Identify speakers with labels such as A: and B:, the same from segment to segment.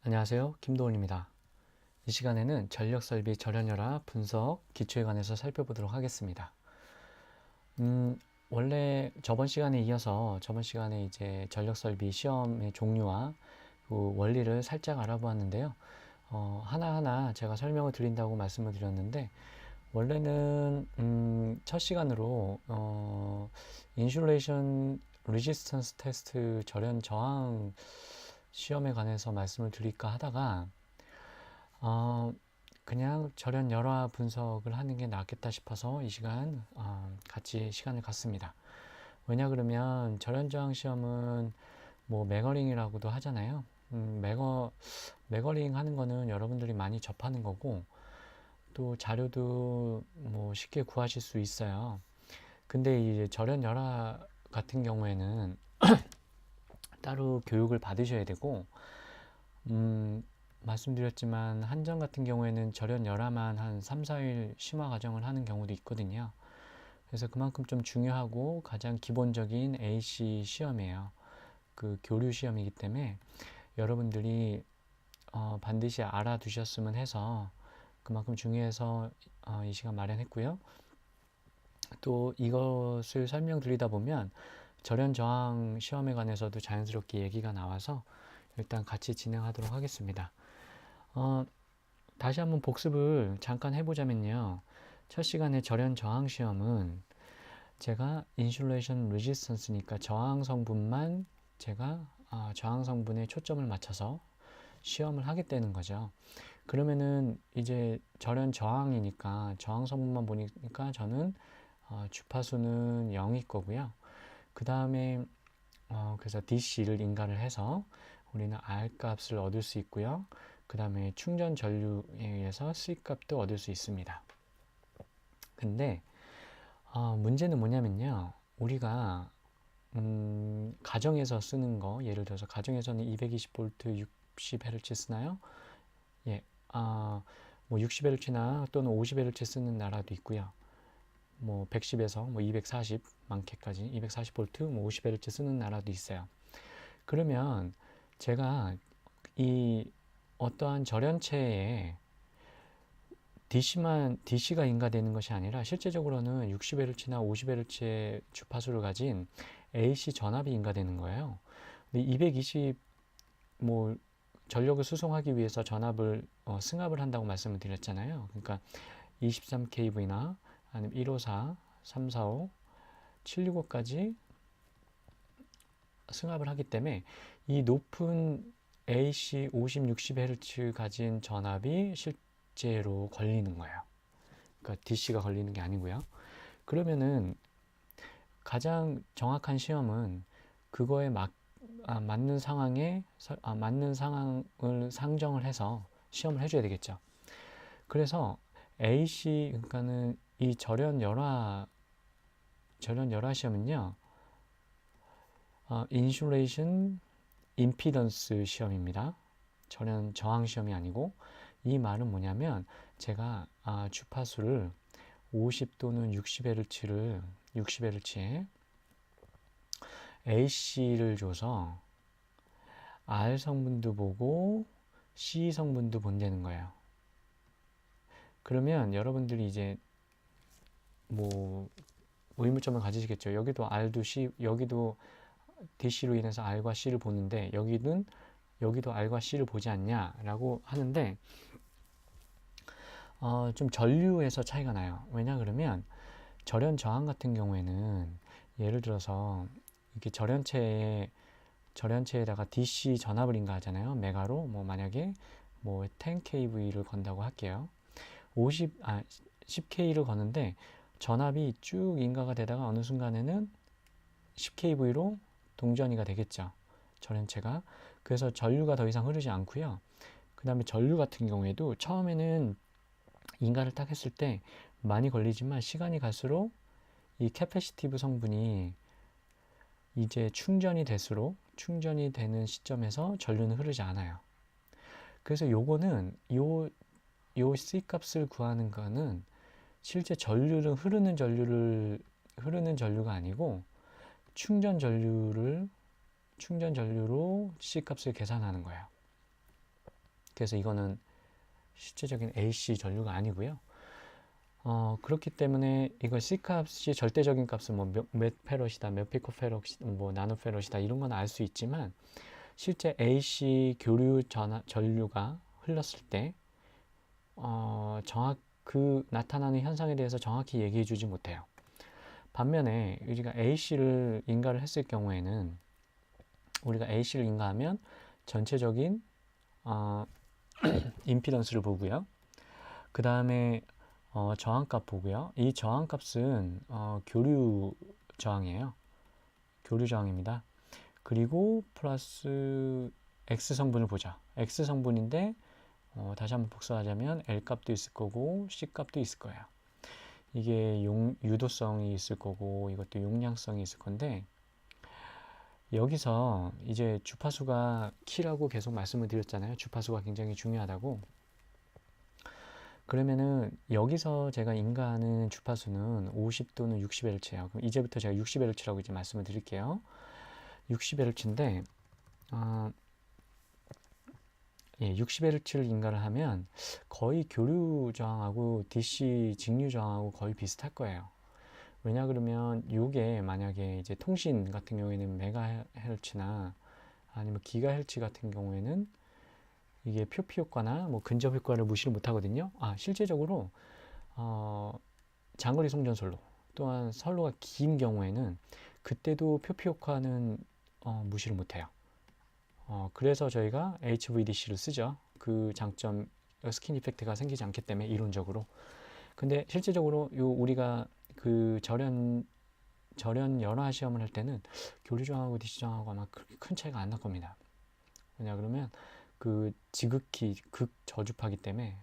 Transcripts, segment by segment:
A: 안녕하세요. 김도훈입니다. 이 시간에는 전력설비 절연열화 분석 기초에 관해서 살펴보도록 하겠습니다. 원래 저번 시간에 이어서 저번 시간에 이제 전력설비 시험의 종류와 그 원리를 살짝 알아보았는데요. 하나하나 제가 설명을 드린다고 말씀을 드렸는데, 원래는 첫 시간으로 인슐레이션 레지스턴스 테스트 절연 저항 시험에 관해서 말씀을 드릴까 하다가 어, 그냥 절연 열화 분석을 하는 게 낫겠다 싶어서 이 시간 같이 시간을 갖습니다. 왜냐 그러면 절연 저항 시험은 뭐 매거링이라고도 하잖아요. 매거링 하는 거는 여러분들이 많이 접하는 거고 또 자료도 뭐 쉽게 구하실 수 있어요. 근데 이 절연 열화 같은 경우에는 따로 교육을 받으셔야 되고 말씀드렸지만 한정 같은 경우에는 절연 열화만 한 3, 4일 심화 과정을 하는 경우도 있거든요. 그래서 그만큼 좀 중요하고 가장 기본적인 AC 시험이에요. 그 교류 시험이기 때문에 여러분들이 반드시 알아두셨으면 해서 그만큼 중요해서 이 시간 마련했고요. 또 이것을 설명드리다 보면 절연 저항 시험에 관해서도 자연스럽게 얘기가 나와서 일단 같이 진행하도록 하겠습니다. 다시 한번 복습을 잠깐 해보자면요. 첫 시간에 절연 저항 시험은 제가 인슐레이션 레지스턴스니까 저항 성분만 제가 저항 성분에 초점을 맞춰서 시험을 하게 되는 거죠. 그러면은 이제 절연 저항이니까 저항 성분만 보니까 저는 주파수는 0일 거고요. 그 다음에 그래서 DC를 인가를 해서 우리는 R 값을 얻을 수 있고요. 그 다음에 충전 전류에 의해서 C 값도 얻을 수 있습니다. 근데 문제는 뭐냐면요. 우리가 가정에서 쓰는 거, 예를 들어서 가정에서는 220V 60Hz 쓰나요? 예, 뭐 60Hz나 또는 50Hz 쓰는 나라도 있고요. 뭐 110에서 뭐 240 많게까지 240V 뭐 50Hz 쓰는 나라도 있어요. 그러면 제가 이 어떠한 절연체에 DC가 인가되는 것이 아니라 실제적으로는 60Hz나 50Hz의 주파수를 가진 AC 전압이 인가되는 거예요. 근데 220 뭐 전력을 수송하기 위해서 전압을 승합을 한다고 말씀을 드렸잖아요. 그러니까 23kV나 아니면 154, 345, 765까지 승합을 하기 때문에 이 높은 AC 50, 60Hz 가진 전압이 실제로 걸리는 거예요. 그러니까 DC가 걸리는 게 아니고요. 그러면은 가장 정확한 시험은 그거에 맞는 맞는 상황을 상정을 해서 시험을 해줘야 되겠죠. 그래서 AC 그러니까는 이 절연 열화 시험은요, 인슐레이션 임피던스 시험입니다. 절연 저항 시험이 아니고, 이 말은 뭐냐면 제가 주파수를 50 또는 60Hz에 AC를 줘서 R 성분도 보고 C 성분도 본다는 거예요. 그러면 여러분들이 이제 뭐 의문점을 가지시겠죠. 여기도 R도 C, 여기도 DC로 인해서 R과 C를 보는데 여기도 R과 C를 보지 않냐라고 하는데 좀 전류에서 차이가 나요. 왜냐 그러면 절연 저항 같은 경우에는 예를 들어서 이렇게 절연체에다가 DC 전압을 인가하잖아요. 메가로 뭐 만약에 뭐 10kV를 건다고 할게요. 10K를 거는데 전압이 쭉 인가가 되다가 어느 순간에는 10kV로 동전이가 되겠죠. 절연체가. 그래서 전류가 더 이상 흐르지 않고요. 그 다음에 전류 같은 경우에도 처음에는 인가를 딱 했을 때 많이 걸리지만 시간이 갈수록 이 캐패시티브 성분이 이제 충전이 되는 시점에서 전류는 흐르지 않아요. 그래서 요거는 요 C 값을 구하는 거는 실제 흐르는 전류가 아니고 충전 전류로 C 값을 계산하는 거예요. 그래서 이거는 실제적인 AC 전류가 아니고요. 그렇기 때문에 이거 C 값이 절대적인 값은 뭐 몇 페럿이다, 몇 피코페럿이다, 뭐 나노페럿이다 이런 건 알 수 있지만 실제 AC 교류 전류가 흘렀을 때 그 나타나는 현상에 대해서 정확히 얘기해 주지 못해요. 반면에 우리가 AC를 인가를 했을 경우에는 우리가 AC를 인가하면 전체적인 임피던스를 보고요. 그 다음에 저항값 보고요. 이 저항값은 교류 저항이에요. 교류 저항입니다. 그리고 플러스 X 성분을 보자. X 성분인데 다시 한번 복수하자면 L 값도 있을 거고 C 값도 있을 거예요. 이게 유도성이 있을 거고 이것도 용량성이 있을 건데 여기서 이제 주파수가 키라고 계속 말씀을 드렸잖아요. 주파수가 굉장히 중요하다고. 그러면은 여기서 제가 인가하는 주파수는 50 또는 60H예요. 그럼 이제부터 제가 60H라고 이제 말씀을 드릴게요. 60H인데 60Hz를 인가를 하면 거의 교류 저항하고 DC 직류 저항하고 거의 비슷할 거예요. 왜냐 그러면 이게 만약에 이제 통신 같은 경우에는 메가헤르츠나 아니면 기가헤르츠 같은 경우에는 이게 표피 효과나 뭐 근접 효과를 무시를 못 하거든요. 실제적으로 장거리 송전선로 또한 선로가 긴 경우에는 그때도 표피 효과는 무시를 못 해요. 그래서 저희가 HVDC를 쓰죠. 그 장점 스킨 이펙트가 생기지 않기 때문에 이론적으로. 근데 실제적으로 우리가 그 절연 열화 시험을 할 때는 교류 저항하고 DC 저항하고 아마 그렇게 큰 차이가 안 날 겁니다. 왜냐 그러면 그 지극히 극저주파기 때문에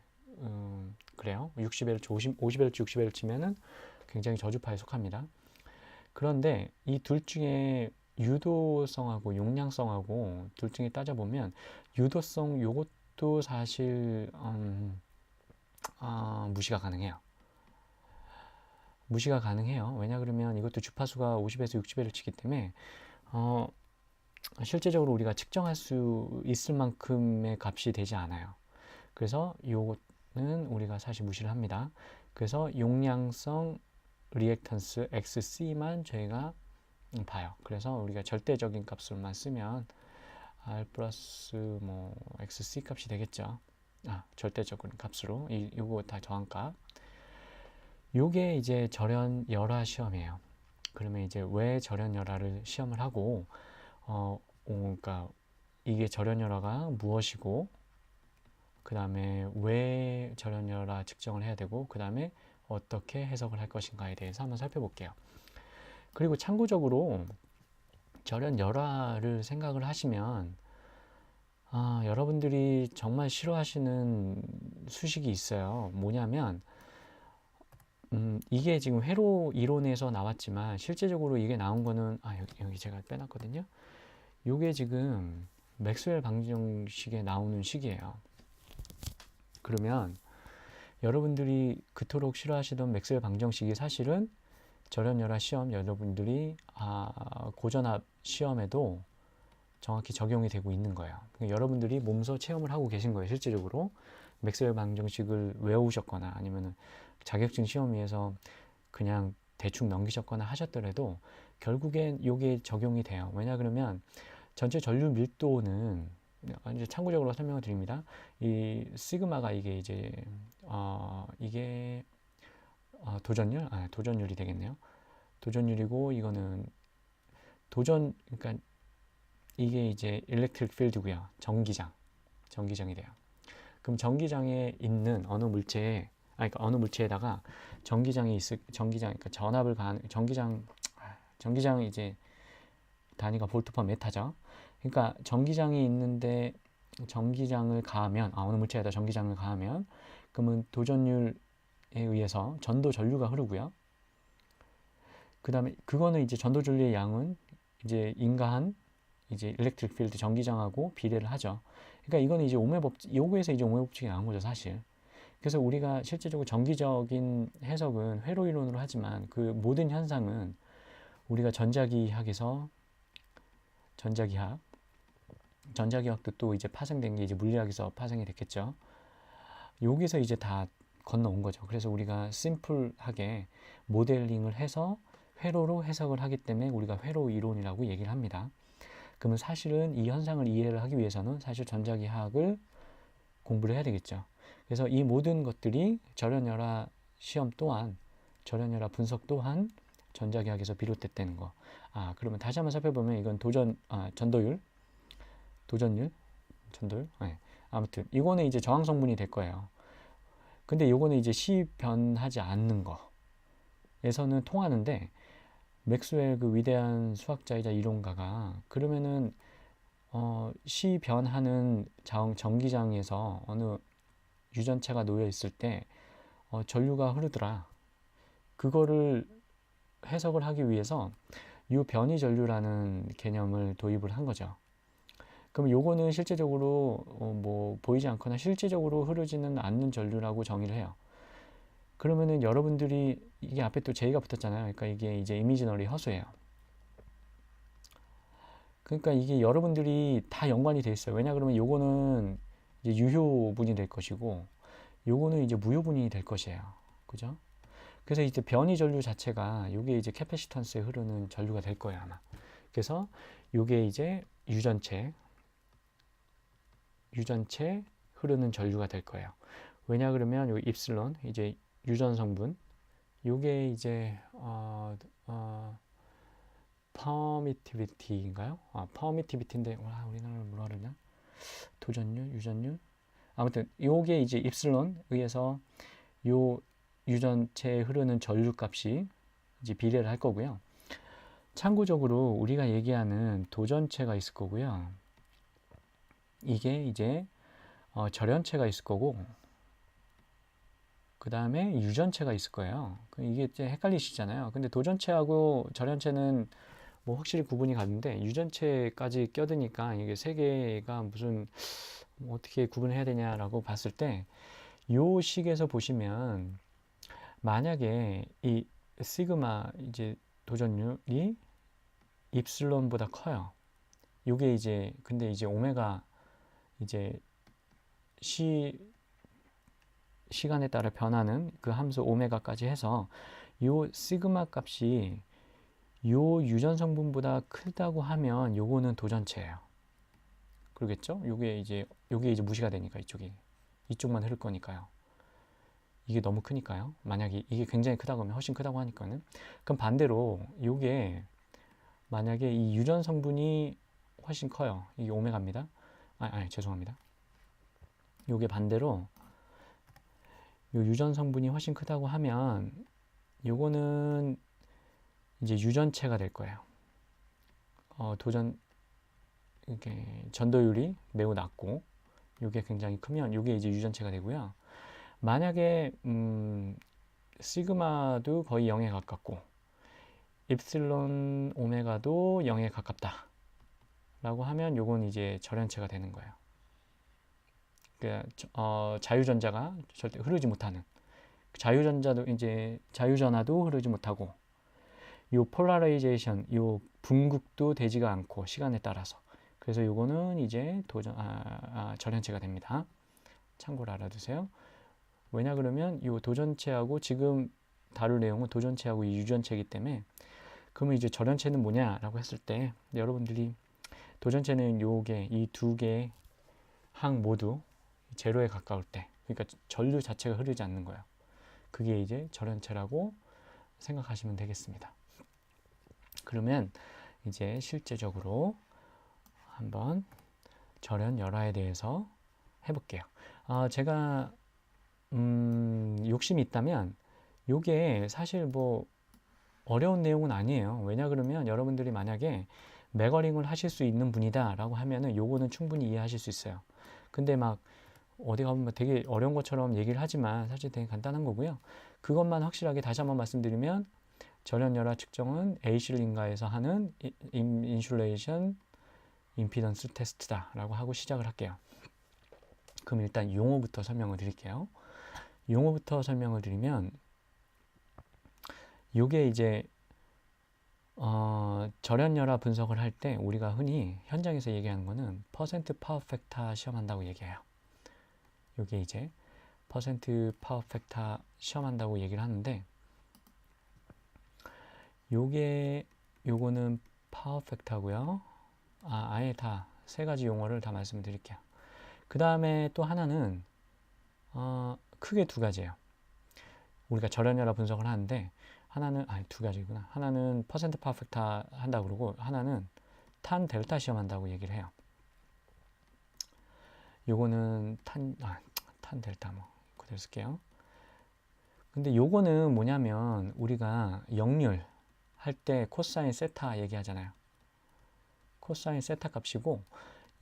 A: 그래요. 60Hz, 50Hz, 60Hz면은 굉장히 저주파에 속합니다. 그런데 이 둘 중에 유도성하고 용량성하고 둘 중에 따져보면 유도성 요것도 사실 무시가 가능해요. 무시가 가능해요. 왜냐 그러면 이것도 주파수가 50에서 60Hz이기 때문에 실제적으로 우리가 측정할 수 있을 만큼의 값이 되지 않아요. 그래서 요거는 우리가 사실 무시를 합니다. 그래서 용량성 리액턴스 XC만 저희가 봐요. 그래서 우리가 절대적인 값을만 쓰면 R 플러스 뭐 XC 값이 되겠죠. 절대적인 값으로 요거 다 저항값. 요게 이제 절연 열화 시험이에요. 그러면 이제 왜 절연 열화를 시험을 하고 그러니까 이게 절연 열화가 무엇이고 그 다음에 왜 절연 열화 측정을 해야 되고 그 다음에 어떻게 해석을 할 것인가에 대해서 한번 살펴볼게요. 그리고 참고적으로 절연 열화를 생각을 하시면 여러분들이 정말 싫어하시는 수식이 있어요. 뭐냐면 이게 지금 회로 이론에서 나왔지만 실제적으로 이게 나온 거는 여기 제가 빼놨거든요. 이게 지금 맥스웰 방정식에 나오는 식이에요. 그러면 여러분들이 그토록 싫어하시던 맥스웰 방정식이 사실은 절연열화 시험 여러분들이 고전압 시험에도 정확히 적용이 되고 있는 거예요. 그러니까 여러분들이 몸소 체험을 하고 계신 거예요. 실질적으로 맥스웰 방정식을 외우셨거나 아니면 자격증 시험위에서 그냥 대충 넘기셨거나 하셨더라도 결국엔 이게 적용이 돼요. 왜냐 그러면 전체 전류 밀도는 이제 참고적으로 설명을 드립니다. 이 시그마가 이게 이제 이게 도전율? 도전율이 되겠네요. 도전율이고 이거는 그러니까 이게 이제 일렉트릭 필드고요. 전기장이 돼요. 그럼 전기장에 있는 어느 물체에 그러니까 어느 물체에다가 그러니까 전압을 가하는 전기장 이제 단위가 볼트 퍼 메타죠. 그러니까 전기장이 있는데 전기장을 가하면 어느 물체에다 전기장을 가하면 그러면 도전율에 의해서 전도 전류가 흐르고요. 그 다음에 그거는 이제 전도 전류의 양은 이제 인가한 이제 일렉트릭 필드 전기장하고 비례를 하죠. 그러니까 이거는 이제 오메 법칙, 요거에서 이제 오메 법칙이 나온 거죠, 사실. 그래서 우리가 실제적으로 정기적인 해석은 회로 이론으로 하지만 그 모든 현상은 우리가 전자기학에서 전자기학 전자기학도 또 이제 파생된 게 이제 물리학에서 파생이 됐겠죠. 여기서 이제 다 건너온 거죠. 그래서 우리가 심플하게 모델링을 해서 회로로 해석을 하기 때문에 우리가 회로 이론이라고 얘기를 합니다. 그러면 사실은 이 현상을 이해를 하기 위해서는 사실 전자기학을 공부를 해야 되겠죠. 그래서 이 모든 것들이 절연열화 시험 또한, 절연열화 분석 또한 전자기학에서 비롯됐다는 거. 그러면 다시 한번 살펴보면 이건 전도율, 도전율, 전도율. 네. 아무튼 이거는 이제 저항 성분이 될 거예요. 근데 요거는 이제 시 변하지 않는 거에서는 통하는데, 맥스웰 그 위대한 수학자이자 이론가가 그러면은 시 변하는 전기장에서 어느 유전체가 놓여 있을 때 전류가 흐르더라. 그거를 해석을 하기 위해서 유변이 전류라는 개념을 도입을 한 거죠. 그럼 요거는 실제적으로 뭐 보이지 않거나 실제적으로 흐르지는 않는 전류라고 정의를 해요. 그러면은 여러분들이 이게 앞에 또 J가 붙었잖아요. 그러니까 이게 이제 이미지너리 허수예요. 그러니까 이게 여러분들이 다 연관이 돼 있어요. 왜냐 그러면 요거는 이제 유효분이 될 것이고 요거는 이제 무효분이 될 것이에요. 그죠? 그래서 이제 변이 전류 자체가 요게 이제 캐패시턴스에 흐르는 전류가 될 거예요, 아마. 그래서 요게 이제 유전체 흐르는 전류가 될 거예요. 왜냐 그러면 요 입실론 이제 유전 성분 요게 이제 퍼미티비티인가요? 퍼미티비티인데 우리나라로 뭐라 그러냐? 도전율, 유전율. 아무튼 요게 이제 입실론 의해서 요 유전체에 흐르는 전류 값이 이제 비례를 할 거고요. 참고적으로 우리가 얘기하는 도전체가 있을 거고요. 이게 이제 절연체가 있을 거고, 그 다음에 유전체가 있을 거예요. 이게 이제 헷갈리시잖아요. 근데 도전체하고 절연체는 뭐 확실히 구분이 가는데 유전체까지 껴드니까 이게 세 개가 무슨 어떻게 구분해야 되냐라고 봤을 때 요 식에서 보시면 만약에 이 시그마 이제 도전율이 입실론보다 커요. 요게 이제 근데 이제 오메가 이제 시간에 따라 변하는 그 함수 오메가까지 해서 요 시그마 값이 요 유전 성분보다 크다고 하면 요거는 도전체예요. 그러겠죠? 요게 이제 무시가 되니까 이쪽만 흐를 거니까요. 이게 너무 크니까요. 만약에 이게 굉장히 크다고 하면 훨씬 크다고 하니까는 그럼 반대로 요게 만약에 이 유전 성분이 훨씬 커요. 이게 오메가입니다. 죄송합니다. 요게 반대로 요 유전 성분이 훨씬 크다고 하면 요거는 이제 유전체가 될 거예요. 이게 전도율이 매우 낮고 요게 굉장히 크면 요게 이제 유전체가 되고요. 만약에 시그마도 거의 0에 가깝고 입실론 오메가도 0에 가깝다 라고 하면 요건 이제 절연체가 되는 거예요. 그러니까 자유전자가 절대 흐르지 못하는, 자유전하도 흐르지 못하고, 요 폴라라이제이션, 요 분극도 되지가 않고 시간에 따라서. 그래서 요거는 이제 절연체가 됩니다. 참고로 알아두세요. 왜냐 그러면 요 도전체하고 지금 다룰 내용은 도전체하고 이 유전체이기 때문에, 그러면 이제 절연체는 뭐냐라고 했을 때 여러분들이 도전체는 요게 이 두 개의 항 모두 제로에 가까울 때, 그러니까 전류 자체가 흐르지 않는 거예요. 그게 이제 절연체라고 생각하시면 되겠습니다. 그러면 이제 실제적으로 한번 절연열화에 대해서 해볼게요. 제가 욕심이 있다면 요게 사실 뭐 어려운 내용은 아니에요. 왜냐 그러면 여러분들이 만약에 맥어링을 하실 수 있는 분이다 라고 하면은 요거는 충분히 이해하실 수 있어요. 근데 막 어디 가보면 되게 어려운 것처럼 얘기를 하지만 사실 되게 간단한 거고요. 그것만 확실하게 다시 한번 말씀드리면 절연열화 측정은 에이실링가에서 하는 인슐레이션 임피던스 테스트다 라고 하고 시작을 할게요. 그럼 일단 용어부터 설명을 드릴게요. 용어부터 설명을 드리면 요게 이제 절연열화 분석을 할 때 우리가 흔히 현장에서 얘기하는 거는 퍼센트 파워 팩터 시험한다고 얘기해요. 이게 이제 퍼센트 파워 팩터 시험한다고 얘기를 하는데, 요거는 파워 팩터고요. 아예 다 세 가지 용어를 다 말씀드릴게요. 그 다음에 또 하나는 크게 두 가지예요. 우리가 절연열화 분석을 하는데 하나는 두 가지구나. 하나는 퍼센트 파워 팩터 한다고 그러고, 하나는 탄 델타 시험한다고 얘기를 해요. 요거는 탄 델타 그대로 쓸게요. 근데 요거는 뭐냐면 우리가 역률 할 때 코사인 세타 얘기하잖아요. 코사인 세타 값이고,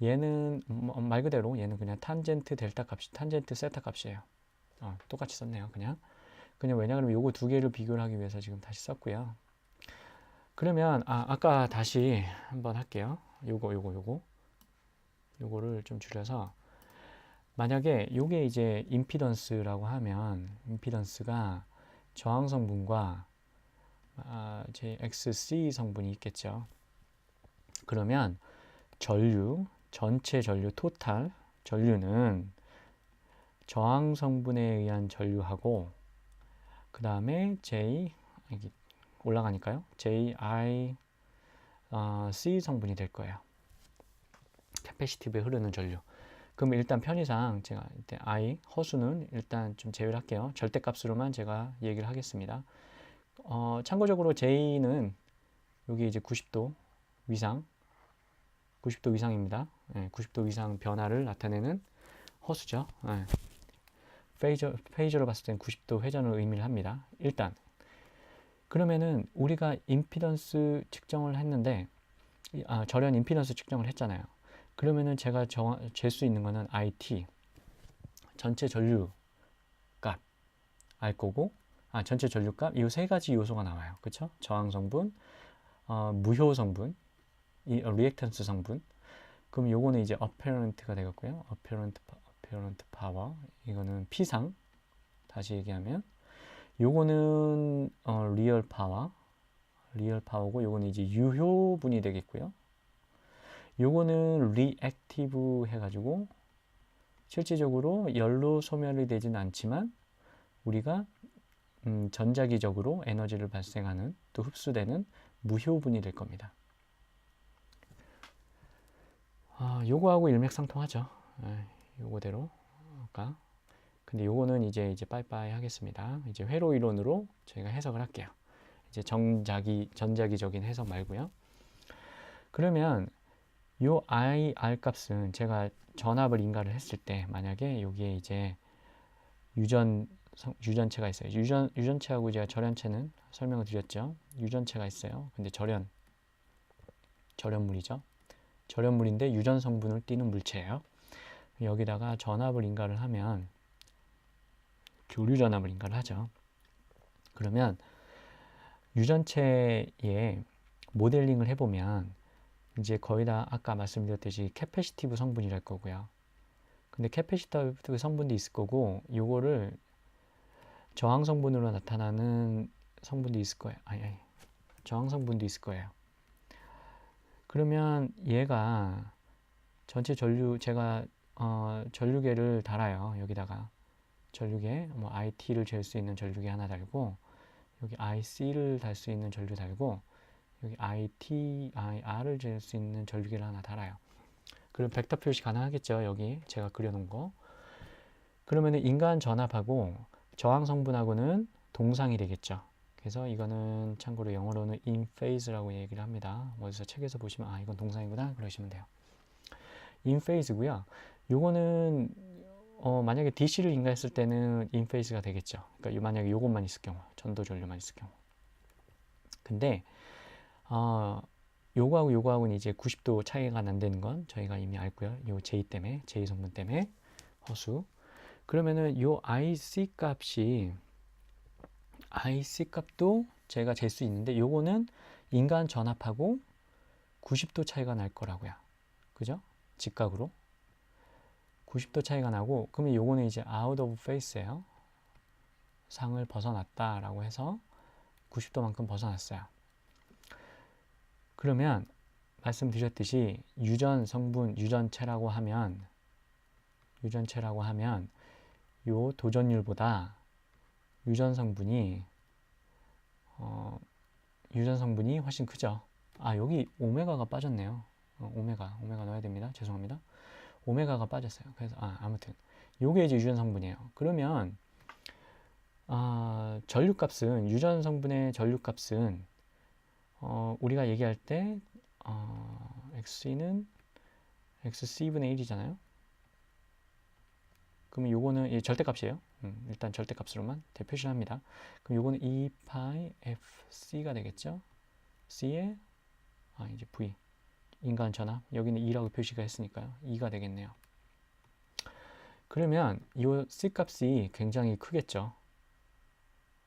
A: 얘는 말 그대로 얘는 그냥 탄젠트 델타 값이, 탄젠트 세타 값이에요. 똑같이 썼네요. 그냥 왜냐하면 요거 두 개를 비교를 하기 위해서 지금 다시 썼고요. 그러면 아까 다시 한번 할게요. 요거를 좀 줄여서, 만약에 요게 이제 임피던스라고 하면, 임피던스가 저항 성분과 제 XC 성분이 있겠죠. 그러면 전체 전류 토탈 전류는 저항 성분에 의한 전류하고, 그 다음에 올라가니까요. JIC 성분이 될 거예요. 캐패시티브에 흐르는 전류. 그럼 일단 편의상 제가 허수는 일단 좀 제외를 할게요. 절대값으로만 제가 얘기를 하겠습니다. 참고적으로 J는 여기 이제 90도 위상입니다. 90도 위상 변화를 나타내는 허수죠. 페이저로 봤을 땐 90도 회전을 의미를 합니다. 일단 그러면은 우리가 임피던스 측정을 했는데, 절연 임피던스 측정을 했잖아요. 그러면은 제가 잴 수 있는 거는 IT 전체 전류 값 알 거고, 전체 전류 값, 이 세 가지 요소가 나와요. 그렇죠? 저항 성분, 무효 성분, 리액턴스 성분. 그럼 요거는 이제 apparent가 되겠고요. apparent power, 이거는 P상. 다시 얘기하면 요거는 리얼 파워고, 요거는 이제 유효분이 되겠고요. 요거는 리액티브 해가지고 실질적으로 열로 소멸이 되진 않지만 우리가 전자기적으로 에너지를 발생하는, 또 흡수되는 무효분이 될 겁니다. 요거하고 일맥상통하죠. 요거대로 아까. 근데 요거는 이제 빠이빠이 하겠습니다. 이제 회로 이론으로 저희가 해석을 할게요. 이제 전자기적인 해석 말고요. 그러면 요 IR 값은 제가 전압을 인가를 했을 때, 만약에 여기에 이제 유전체가 있어요. 유전체하고 제가 절연체는 설명을 드렸죠. 유전체가 있어요. 근데 절연물이죠. 절연물인데 유전 성분을 띠는 물체예요. 여기다가 전압을 인가를 하면, 교류 전압을 인가를 하죠. 그러면 유전체에 모델링을 해보면 이제 거의 다 아까 말씀드렸듯이 캐패시티브 성분이랄 거고요. 근데 캐패시티브 성분도 있을 거고, 요거를 저항 성분으로 나타나는 성분도 있을 거예요. 저항 성분도 있을 거예요. 그러면 얘가 전체 전류, 제가 전류계를 달아요. 여기다가 전류계, IT를 잴 수 있는 전류계 하나 달고, 여기 IC를 달 수 있는 전류 달고, 여기 IR을 잴 수 있는 전류계를 하나 달아요. 그럼 벡터 표시 가능하겠죠. 여기 제가 그려놓은 거. 그러면 인간 전압하고 저항 성분하고는 동상이 되겠죠. 그래서 이거는 참고로 영어로는 in phase라고 얘기를 합니다. 어디서 책에서 보시면 이건 동상이구나 그러시면 돼요. in phase고요. 요거는 만약에 DC를 인가했을 때는 in phase가 되겠죠. 그러니까 만약에 요것만 있을 경우, 전도 전류만 있을 경우. 근데 요거하고는 이제 90도 차이가 난다는 건 저희가 이미 알고요. 요 J 성분 때문에 허수. 그러면은 요 IC 값도 제가 잴 수 있는데, 요거는 인간 전압하고 90도 차이가 날 거라고요. 그죠? 직각으로 90도 차이가 나고, 그러면 요거는 이제 out of phase예요. 상을 벗어났다라고 해서 90도만큼 벗어났어요. 그러면 말씀드렸듯이 유전 성분, 유전체라고 하면 요 도전율보다 유전 성분이 훨씬 크죠. 아, 여기 오메가가 빠졌네요. 오메가 넣어야 됩니다. 죄송합니다. 오메가가 빠졌어요. 그래서 아무튼 요게 이제 유전 성분이에요. 그러면 전류값은 유전 성분의 전류값은 우리가 얘기할 때 XC는 XC분의 1이잖아요. 그러면 요거는 절대값이에요. 일단 절대값으로만 표시를 합니다. 그럼 요거는 2파이 FC가 되겠죠. C에 이제 V 인간 전압, 여기는 2라고 표시가 했으니까요. 2가 되겠네요. 그러면 이 C 값이 굉장히 크겠죠.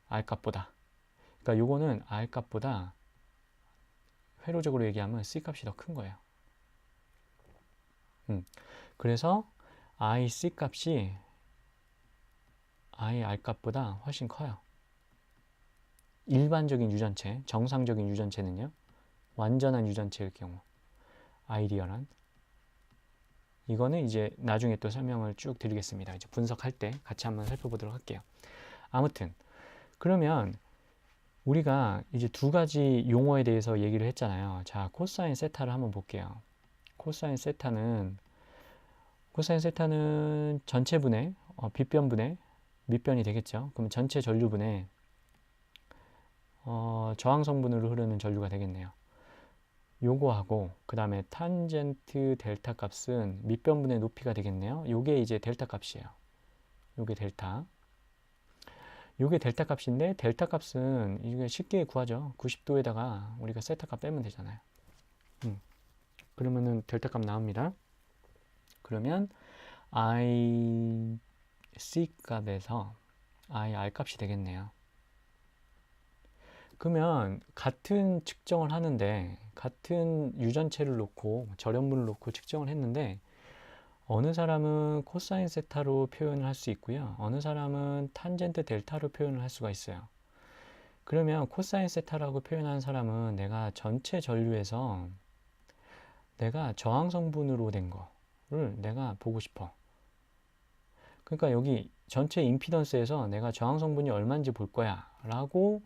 A: R 값보다. 그러니까 요거는 R 값보다 회로적으로 얘기하면 C 값이 더 큰 거예요. 그래서 IC 값이 IR 값보다 훨씬 커요. 일반적인 유전체, 정상적인 유전체는요. 완전한 유전체일 경우, 아이디얼한. 이거는 이제 나중에 또 설명을 쭉 드리겠습니다. 이제 분석할 때 같이 한번 살펴보도록 할게요. 아무튼 그러면 우리가 이제 두 가지 용어에 대해서 얘기를 했잖아요. 자, 코사인 세타를 한번 볼게요. 코사인 세타는 전체분의 빗변분의 밑변이 되겠죠. 그럼 전체 전류분의 저항성분으로 흐르는 전류가 되겠네요. 요거하고 그 다음에 탄젠트 델타 값은 밑변분의 높이가 되겠네요. 요게 이제 델타 값이에요. 요게 델타 값인데 델타 값은 이게 쉽게 구하죠. 90도에다가 우리가 세타 값 빼면 되잖아요. 그러면은 델타 값 나옵니다. 그러면 IC 값에서 IR 값이 되겠네요. 그러면 같은 측정을 하는데 같은 유전체를 놓고 절연물을 놓고 측정을 했는데 어느 사람은 코사인 세타로 표현을 할 수 있고요. 어느 사람은 탄젠트 델타로 표현을 할 수가 있어요. 그러면 코사인 세타라고 표현한 사람은 내가 전체 전류에서 내가 저항 성분으로 된 거를 내가 보고 싶어. 그러니까 여기 전체 임피던스에서 내가 저항 성분이 얼마인지 볼 거야 라고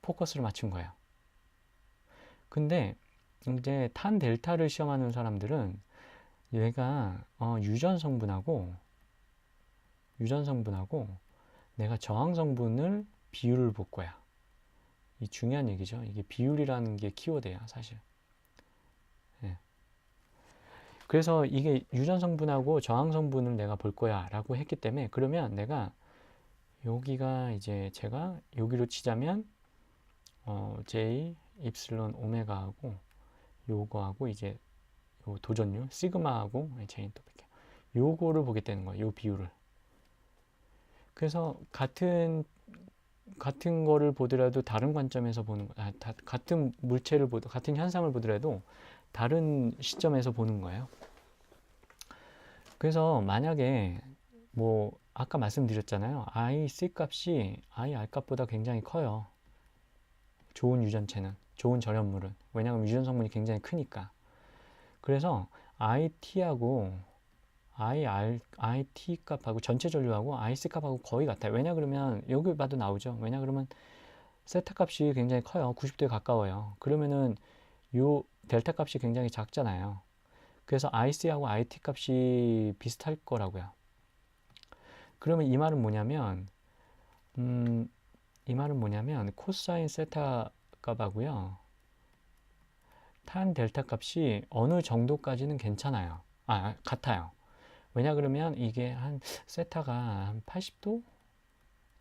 A: 포커스를 맞춘 거예요. 근데 이제 탄 델타를 시험하는 사람들은 얘가 유전 성분하고 내가 저항 성분을 비율을 볼 거야. 이 중요한 얘기죠. 이게 비율이라는 게 키워드예요, 사실. 네. 그래서 이게 유전 성분하고 저항 성분을 내가 볼 거야 라고 했기 때문에 그러면 내가 여기가 이제 제가 여기로 치자면 J, 입실론, 오메가하고 요거하고 이제 요 도전율, 시그마하고 J는 또 뺄게요. 요거를 보겠다는 거예요. 요 비율을. 그래서 같은 거를 보더라도 다른 관점에서 보는 거, 같은 물체를 같은 현상을 보더라도 다른 시점에서 보는 거예요. 그래서 만약에 뭐 아까 말씀드렸잖아요. IC 값이 IR 값보다 굉장히 커요. 좋은 유전체는, 좋은 절연물은. 왜냐하면 유전 성분이 굉장히 크니까. 그래서 IT하고 IT 값하고 전체 전류하고 IC 값하고 거의 같아요. 왜냐 그러면 여기 봐도 나오죠. 왜냐 그러면 세타 값이 굉장히 커요. 90도에 가까워요. 그러면은 요 델타 값이 굉장히 작잖아요. 그래서 IC하고 IT 값이 비슷할 거라고요. 그러면 이 말은 뭐냐면 코사인 세타 값하고요. 탄 델타 값이 어느 정도까지는 괜찮아요. 같아요. 왜냐 그러면 이게 한 세타가 한 80도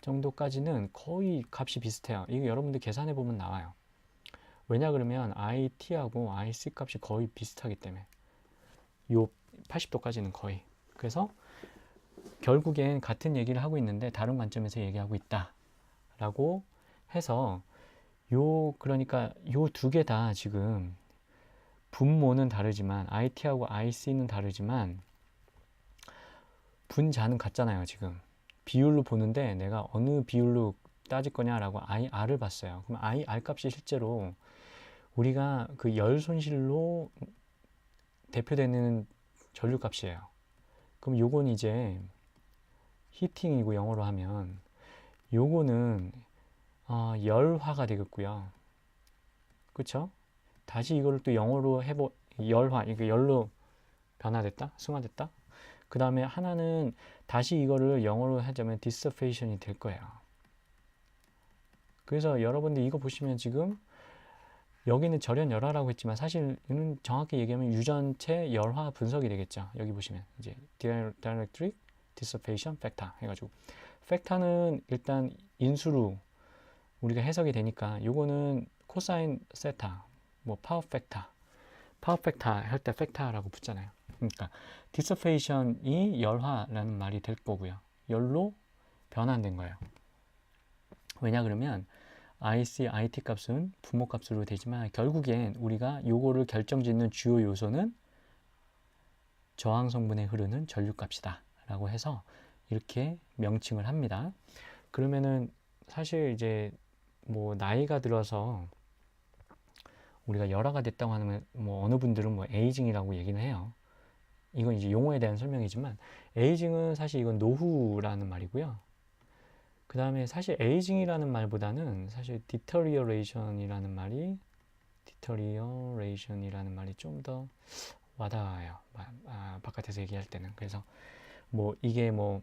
A: 정도까지는 거의 값이 비슷해요. 이거 여러분들 계산해 보면 나와요. 왜냐 그러면 IT하고 IC 값이 거의 비슷하기 때문에 요 80도까지는 거의. 그래서 결국엔 같은 얘기를 하고 있는데 다른 관점에서 얘기하고 있다 라고 해서 그러니까 요 두 개 다 지금 분모는 다르지만 IT하고 IC는 다르지만 분자는 같잖아요. 지금 비율로 보는데 내가 어느 비율로 따질 거냐라고 IR을 봤어요. 그럼 IR 값이 실제로 우리가 그 열 손실로 대표되는 전류값이에요. 그럼 요건 이제 히팅이고 영어로 하면 요거는 열화가 되겠고요. 그쵸? 다시 이거를 또 영어로 열화, 이게 열로 변화됐다? 승화됐다? 그 다음에 하나는 다시 이거를 영어로 하자면 dissipation이 될 거예요. 그래서 여러분들 이거 보시면 지금 여기는 절연 열화라고 했지만 사실은 정확히 얘기하면 유전체 열화 분석이 되겠죠. 여기 보시면 이제 dielectric dissipation factor 해가지고 팩터는 일단 인수로 우리가 해석이 되니까 요거는 코사인 세타, 뭐 파워 팩터 할 때 팩터라고 붙잖아요. 그러니까 디서페이션이 열화라는 말이 될 거고요. 열로 변환된 거예요. 왜냐 그러면 IC, IT 값은 부모값으로 되지만 결국엔 우리가 요거를 결정짓는 주요 요소는 저항 성분에 흐르는 전류값이다 라고 해서 이렇게 명칭을 합니다. 그러면은 사실 이제 뭐 나이가 들어서 우리가 열화가 됐다고 하면 뭐 어느 분들은 뭐 에이징이라고 얘기는 해요. 이건 이제 용어에 대한 설명이지만 에이징은 사실 이건 노후라는 말이고요. 그 다음에 사실 에이징이라는 말보다는 사실 디터리어레이션이라는 말이 좀 더 와닿아요. 바깥에서 얘기할 때는. 그래서 뭐 이게 뭐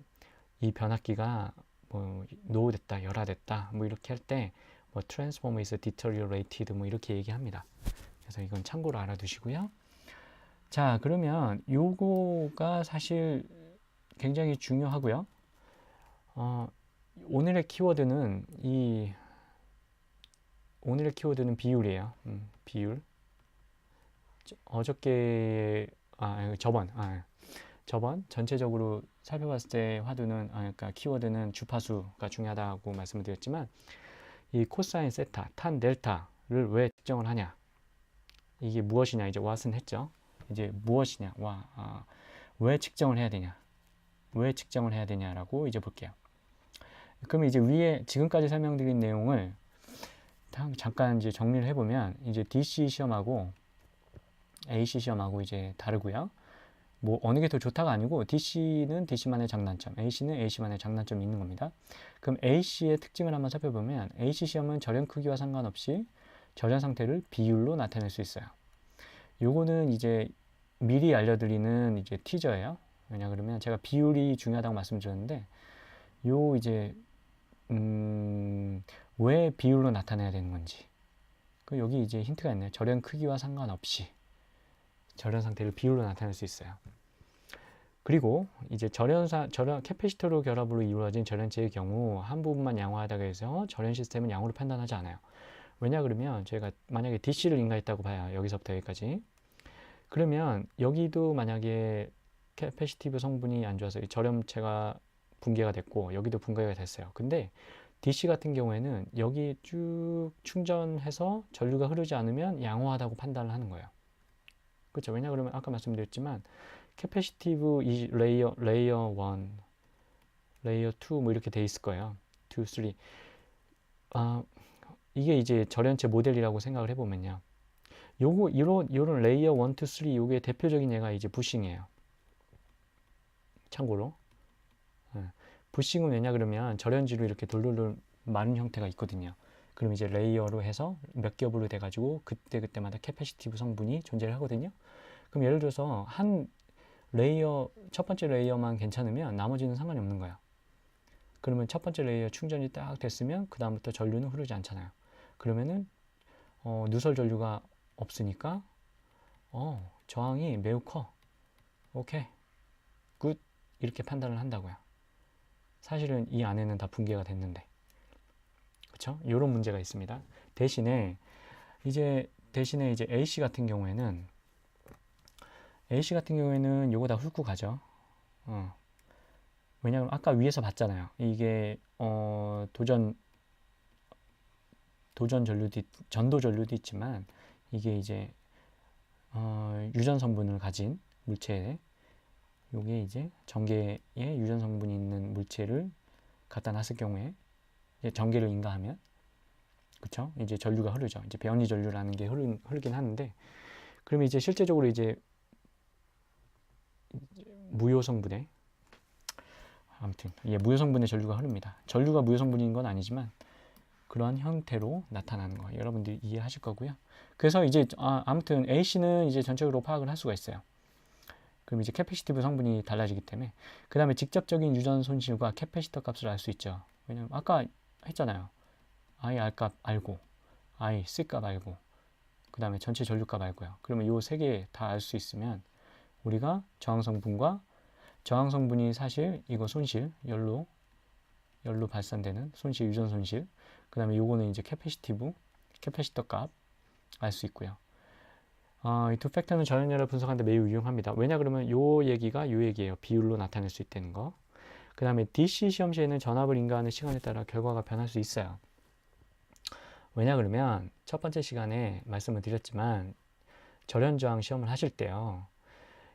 A: 이 변압기가 뭐 노후됐다, 열화됐다 뭐 이렇게 할 때 뭐 transformer is deteriorated 뭐 이렇게 얘기합니다. 그래서 이건 참고로 알아두시고요. 자, 그러면 요거가 사실 굉장히 중요하고요. 오늘의 키워드는 비율이에요. 비율. 저번 전체적으로 살펴봤을 때 화두는 그러니까 키워드는 주파수가 중요하다고 말씀을 드렸지만 이 코사인 세타, 탄 델타를 왜 측정을 하냐? 이게 무엇이냐? 이제 what은 했죠. 이제 무엇이냐? 왜 측정을 해야 되냐? 왜 측정을 해야 되냐라고 이제 볼게요. 그럼 이제 위에 지금까지 설명드린 내용을 잠깐 이제 정리를 해보면 이제 DC 시험하고 AC 시험하고 이제 다르고요. 뭐 어느 게 더 좋다가 아니고 DC는 DC만의 장단점, AC는 AC만의 장단점이 있는 겁니다. 그럼 AC의 특징을 한번 살펴보면 AC 시험은 절연 크기와 상관없이 절연 상태를 비율로 나타낼 수 있어요. 요거는 이제 미리 알려드리는 이제 티저예요. 왜냐 그러면 제가 비율이 중요하다고 말씀드렸는데 요 이제 왜 비율로 나타내야 되는 건지 여기 이제 힌트가 있네요. 절연 크기와 상관없이 절연 상태를 비율로 나타낼 수 있어요. 그리고 이제 절연 캐패시터로 결합으로 이루어진 절연체의 경우 한 부분만 양호하다고 해서 절연 시스템은 양호로 판단하지 않아요. 왜냐 그러면 저희가 만약에 DC를 인가했다고 봐요. 여기서부터 여기까지. 그러면 여기도 만약에 캐패시티브 성분이 안 좋아서 절연체가 붕괴가 됐고 여기도 붕괴가 됐어요. 근데 DC 같은 경우에는 여기 쭉 충전해서 전류가 흐르지 않으면 양호하다고 판단을 하는 거예요. 그렇죠? 왜냐 그러면 아까 말씀드렸지만 캐패시티브 이 레이어 1, 레이어 2 뭐 이렇게 돼 있을 거예요. 2, 3. 이게 이제 절연체 모델이라고 생각을 해보면요. 요런 레이어 1, 2, 3 요게 대표적인 얘가 이제 부싱이에요. 참고로. 부싱은 왜냐 그러면 절연지로 이렇게 돌돌돌 마른 형태가 있거든요. 그럼 이제 레이어로 해서 몇 겹으로 돼가지고 그때마다 캐패시티브 성분이 존재를 하거든요. 그럼 예를 들어서 한 레이어, 첫 번째 레이어만 괜찮으면 나머지는 상관이 없는 거야. 그러면 첫 번째 레이어 충전이 딱 됐으면 그 다음부터 전류는 흐르지 않잖아요. 그러면은 누설 전류가 없으니까 저항이 매우 커. 오케이, 굿 이렇게 판단을 한다고요. 사실은 이 안에는 다 붕괴가 됐는데, 그렇죠? 이런 문제가 있습니다. 대신에 이제 AC 같은 경우에는 요거 다 훑고 가죠. 왜냐하면 아까 위에서 봤잖아요. 이게 전도 전류도 있지만 이게 이제 유전 성분을 가진 물체에 요게 이제 전개에 유전 성분이 있는 물체를 갖다 놨을 경우에 전개를 인가하면 그쵸? 이제 전류가 흐르죠. 이제 배언리 전류라는 게 흐르긴 하는데, 그러면 이제 실제적으로 이제 무효 성분의, 아무튼 예, 무효 성분의 전류가 흐릅니다. 전류가 무효 성분인 건 아니지만 그러한 형태로 나타나는 거 여러분들이 이해하실 거고요. 그래서 이제 아무튼 AC는 이제 전체적으로 파악을 할 수가 있어요. 그럼 이제 캐패시티브 성분이 달라지기 때문에 그 다음에 직접적인 유전 손실과 캐패시터 값을 알 수 있죠. 왜냐면 아까 했잖아요. I R 값 알고 I C 값 알고 그 다음에 전체 전류 값 알고요. 그러면 요 세 개 다 알 수 있으면 우리가 저항성분과 저항성분이 사실 이거 손실 열로 발산되는 손실 유전 손실 그 다음에 요거는 이제 캐패시터 값 알 수 있고요. 이 두 팩터는 전연율을 분석하는데 매우 유용합니다. 왜냐 그러면 요 얘기예요. 비율로 나타낼 수 있다는 거. 그 다음에 DC 시험 시에는 전압을 인가하는 시간에 따라 결과가 변할 수 있어요. 왜냐 그러면 첫 번째 시간에 말씀을 드렸지만 절연 저항 시험을 하실 때요.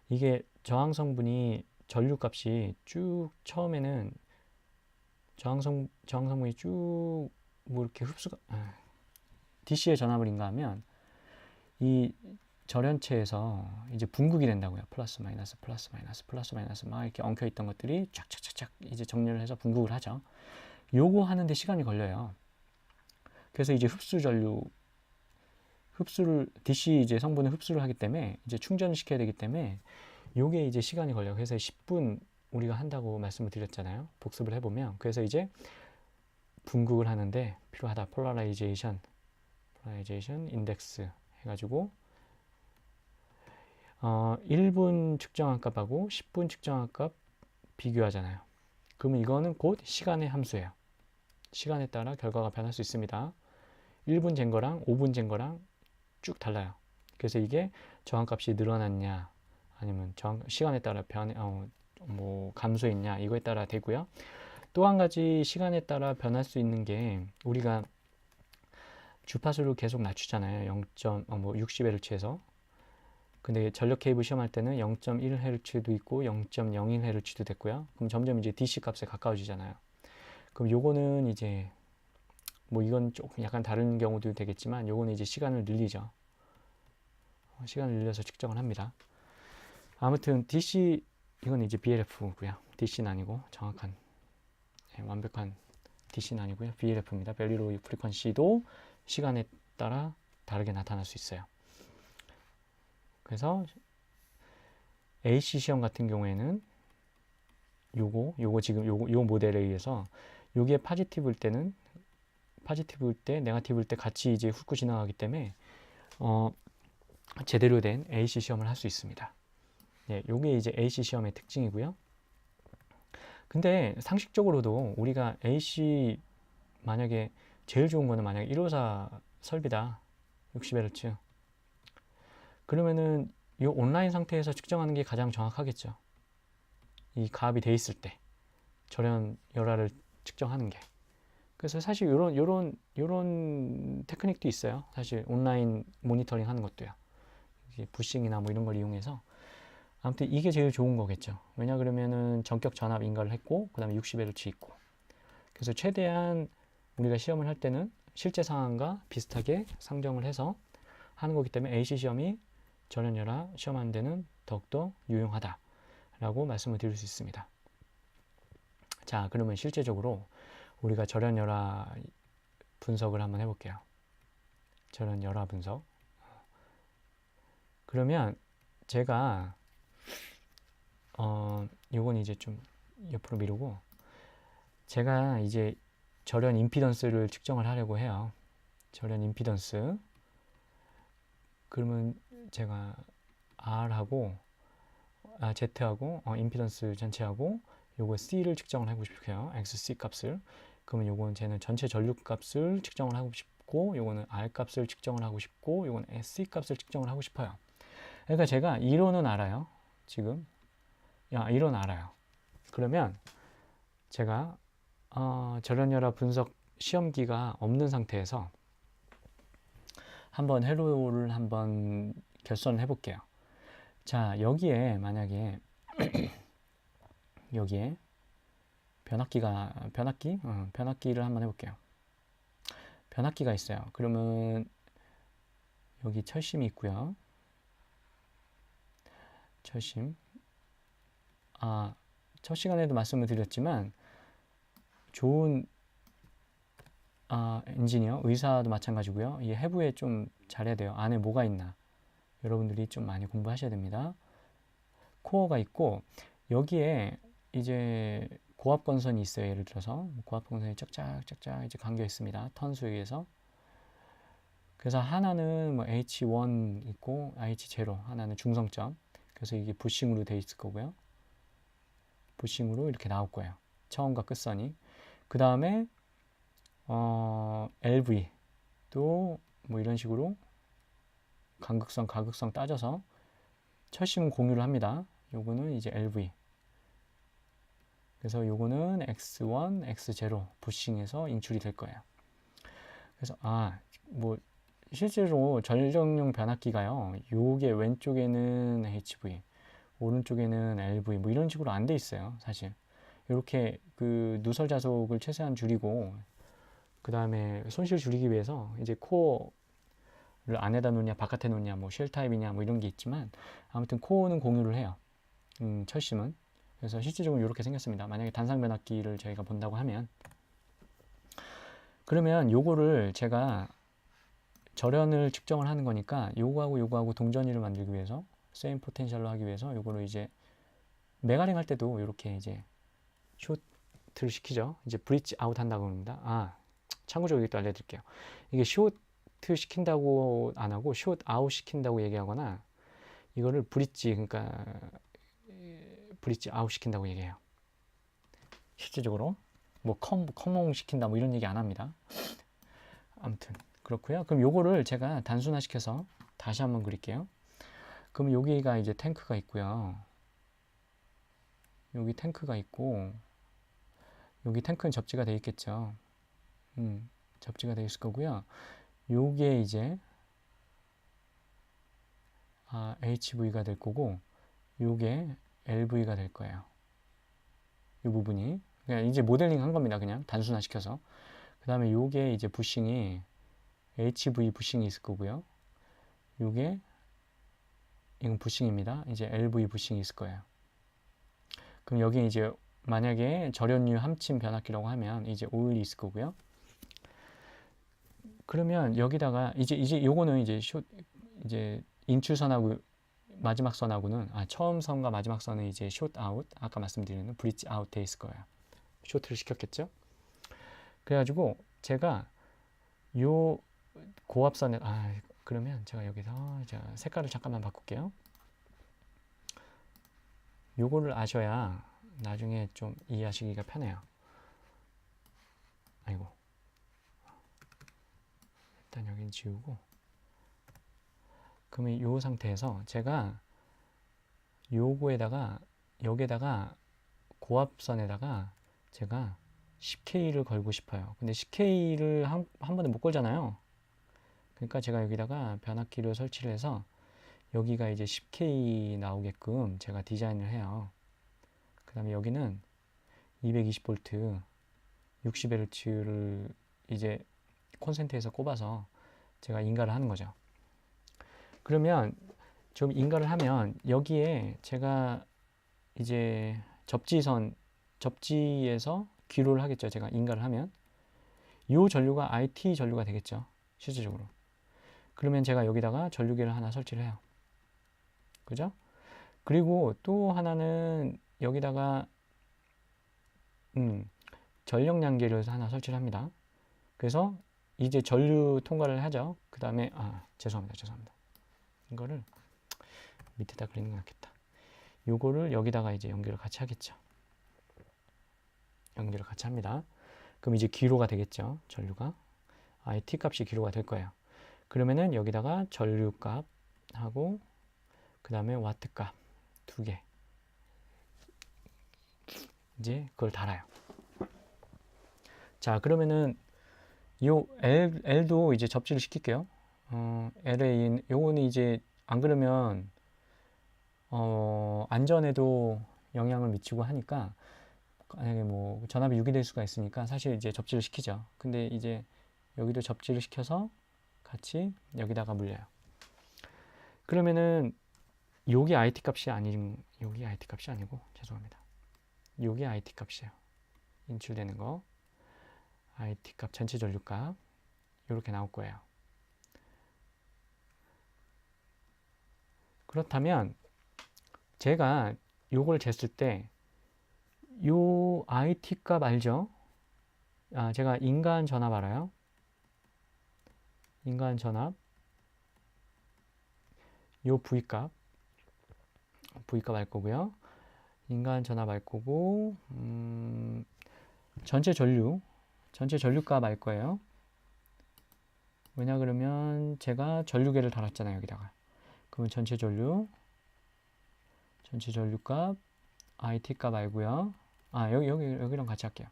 A: 이게 저항 성분이 전류 값이 쭉 처음에는 저항 성분이 쭉 뭐 이렇게 흡수가 DC의 전압을 인가하면 이 절연체에서 이제 분극이 된다고요. 플러스 마이너스 막 이렇게 엉켜 있던 것들이 쫙쫙쫙쫙 이제 정렬을 해서 분극을 하죠. 요거 하는데 시간이 걸려요. 그래서 이제 DC 이제 성분을 흡수를 하기 때문에 이제 충전을 시켜야 되기 때문에 요게 이제 시간이 걸려요. 그래서 10분 우리가 한다고 말씀을 드렸잖아요. 복습을 해보면. 그래서 이제 분극을 하는데 필요하다. 폴라라이제이션 인덱스 해가지고 1분 측정한 값하고 10분 측정한 값 비교하잖아요. 그러면 이거는 곧 시간의 함수예요. 시간에 따라 결과가 변할 수 있습니다. 1분 잰 거랑 5분 잰 거랑 쭉 달라요. 그래서 이게 저항값이 늘어났냐 아니면 시간에 따라 감소했냐 이거에 따라 되고요. 또 한 가지 시간에 따라 변할 수 있는 게 우리가 주파수를 계속 낮추잖아요. 60Hz에서. 근데 전력 케이블 시험할 때는 0.1Hz도 있고 0.01Hz도 됐고요. 그럼 점점 이제 DC 값에 가까워지잖아요. 그럼 요거는 이제 이건 조금 약간 다른 경우도 되겠지만 요거는 이제 시간을 늘리죠. 시간을 늘려서 측정을 합니다. 아무튼 DC 이건 이제 BLF고요. DC는 아니고 정확한 완벽한 DC는 아니고요. BLF입니다. 밸류 프리퀀시도 시간에 따라 다르게 나타날 수 있어요. 그래서 AC 시험 같은 경우에는 요거 지금 요 모델에 의해서 요게 포지티브일 때 네거티브일 때 같이 이제 훑고 지나가기 때문에 제대로 된 AC 시험을 할 수 있습니다. 예, 요게 이제 AC 시험의 특징이고요. 근데 상식적으로도 우리가 AC 만약에 제일 좋은 거는 만약에 154 설비다. 60Hz. 그러면은 이 온라인 상태에서 측정하는 게 가장 정확하겠죠. 이 가압이 돼 있을 때 절연 열화를 측정하는 게. 그래서 사실 요런 테크닉도 있어요. 사실 온라인 모니터링 하는 것도요. 부싱이나 뭐 이런 걸 이용해서 아무튼 이게 제일 좋은 거겠죠. 왜냐 그러면은 전격 전압 인가를 했고 그다음에 60Hz 있고. 그래서 최대한 우리가 시험을 할 때는 실제 상황과 비슷하게 상정을 해서 하는 거기 때문에 AC 시험이 절연열화 시험하는 데는 더욱더 유용하다라고 말씀을 드릴 수 있습니다. 자, 그러면 실제적으로 우리가 절연열화 분석을 한번 해볼게요. 절연열화 분석. 그러면 제가 요건 이제 좀 옆으로 미루고 제가 이제 절연 임피던스를 측정을 하려고 해요. 절연 임피던스. 그러면 제가 R하고 Z하고 임피던스 전체하고 요거 C를 측정을 하고 싶어요. XC 값을. 그러면 요건 쟤는 전체 전류 값을 측정을 하고 싶고 요거는 R 값을 측정을 하고 싶고 요건 C 값을 측정을 하고 싶어요. 그러니까 제가 이론은 알아요. 지금 이론 알아요. 그러면 제가 절연열화 분석 시험기가 없는 상태에서 한번 회로를 한번 결선을 해볼게요. 자, 여기에 만약에 여기에 변압기를 한번 해볼게요. 변압기가 있어요. 그러면 여기 철심이 있고요. 철심. 첫 시간에도 말씀을 드렸지만 좋은 엔지니어, 의사도 마찬가지고요. 이 해부에 좀 잘해야 돼요. 안에 뭐가 있나. 여러분들이 좀 많이 공부하셔야 됩니다. 코어가 있고 여기에 이제 고압건선이 있어요. 예를 들어서 고압건선이 쫙쫙쫙쫙 이제 감겨 있습니다. 턴수에 의해서. 그래서 하나는 뭐 H1 있고 H0 하나는 중성점. 그래서 이게 부싱으로 돼 있을 거고요. 부싱으로 이렇게 나올 거예요. 처음과 끝선이. 그 다음에 LV 또 뭐 이런 식으로 가극성 따져서 철심 공유를 합니다. 요거는 이제 LV. 그래서 요거는 X1, X0 부싱해서 인출이 될 거예요. 그래서 뭐 실제로 전력용 변압기가요. 요게 왼쪽에는 HV, 오른쪽에는 LV 뭐 이런 식으로 안 돼 있어요. 사실. 이렇게 그 누설 자속을 최대한 줄이고 그 다음에 손실 줄이기 위해서 이제 코어를 안에다 놓냐 바깥에 놓냐 뭐 쉘 타입이냐 뭐 이런 게 있지만 아무튼 코어는 공유를 해요. 철심은. 그래서 실질적으로 이렇게 생겼습니다. 만약에 단상 변압기를 저희가 본다고 하면 그러면 요거를 제가 절연을 측정을 하는 거니까 요거하고 동전위를 만들기 위해서 세임 포텐셜로 하기 위해서 요거를 이제 메가링 할 때도 이렇게 이제 쇼트를 시키죠. 이제 브릿지 아웃 한다고 합니다. 참고적으로 여기 또 알려드릴게요. 이게 쇼트 시킨다고 안 하고 숏 아웃 시킨다고 얘기하거나 이거를 브릿지 그러니까 브릿지 아웃 시킨다고 얘기해요. 실질적으로 뭐 컴온 시킨다 뭐 이런 얘기 안 합니다. 아무튼 그렇고요. 그럼 요거를 제가 단순화 시켜서 다시 한번 그릴게요. 그럼 여기가 이제 탱크가 있고요. 여기 탱크가 있고 여기 탱크는 접지가 되어 있겠죠. 접지가 되어 있을 거고요. 요게 이제 HV가 될 거고 요게 LV가 될 거예요. 이 부분이 그냥 이제 모델링 한 겁니다. 그냥 단순화 시켜서. 그 다음에 요게 이제 부싱이 HV 부싱이 있을 거고요. 요게 이건 부싱입니다. 이제 LV 부싱이 있을 거예요. 그럼 여기 이제 만약에 절연류 함침 변압기라고 하면 이제 오일이 있을 거고요. 그러면 여기다가 이제 요거는 이제 인출선하고 마지막 선하고는 처음 선과 마지막 선은 이제 숏 아웃 아까 말씀드린 브릿지 아웃 돼 있을 거예요. 쇼트를 시켰겠죠. 그래가지고 제가 요 고압선에 그러면 제가 여기서 색깔을 잠깐만 바꿀게요. 요거를 아셔야 나중에 좀 이해하시기가 편해요. 아이고 일단 여긴 지우고 그러면 요 상태에서 제가 요거에다가 여기에다가 고압선에다가 제가 10K를 걸고 싶어요. 근데 10K를 한 번에 못 걸잖아요. 그러니까 제가 여기다가 변압기를 설치를 해서 여기가 이제 10K 나오게끔 제가 디자인을 해요. 그 다음에 여기는 220V 60Hz를 이제 콘센트에서 꼽아서 제가 인가를 하는 거죠. 그러면 좀 인가를 하면 여기에 제가 이제 접지에서 귀로를 하겠죠. 제가 인가를 하면 이 전류가 IT 전류가 되겠죠. 실질적으로. 그러면 제가 여기다가 전류기를 하나 설치를 해요. 그죠? 그리고 또 하나는 여기다가 전력량계를 하나 설치를 합니다. 그래서 이제 전류 통과를 하죠. 그 다음에 죄송합니다. 이거를 밑에다 그리는 게 낫겠다. 요거를 여기다가 이제 연결을 같이 하겠죠. 연결을 같이 합니다. 그럼 이제 기로가 되겠죠. 전류가. T 값이 기로가 될 거예요. 그러면은 여기다가 전류 값 하고 그 다음에 와트 값 2개 이제 그걸 달아요. 자 그러면은 요 L도 이제 접지를 시킬게요. LA 요거는 이제 안 그러면 안전에도 영향을 미치고 하니까 만약에 뭐 전압이 유기될 수가 있으니까 사실 이제 접지를 시키죠. 근데 이제 여기도 접지를 시켜서 같이 여기다가 물려요. 그러면은 여기 IT 값이 여기 IT 값이 아니고 죄송합니다. 여기 IT 값이에요. 인출되는 거 IT 값 전체 전류값 이렇게 나올 거예요. 그렇다면 제가 요걸 쟀을 때 요 IT 값 알죠? 제가 인간 전압 알아요? 인간 전압 요 V값 알 거고요. 인간 전압 알 거고 전체 전류값 알 거예요. 왜냐 그러면 제가 전류계를 달았잖아요. 여기다가. 그러면 전체 전류값 IT 값 알고요. 여기랑 같이 할게요.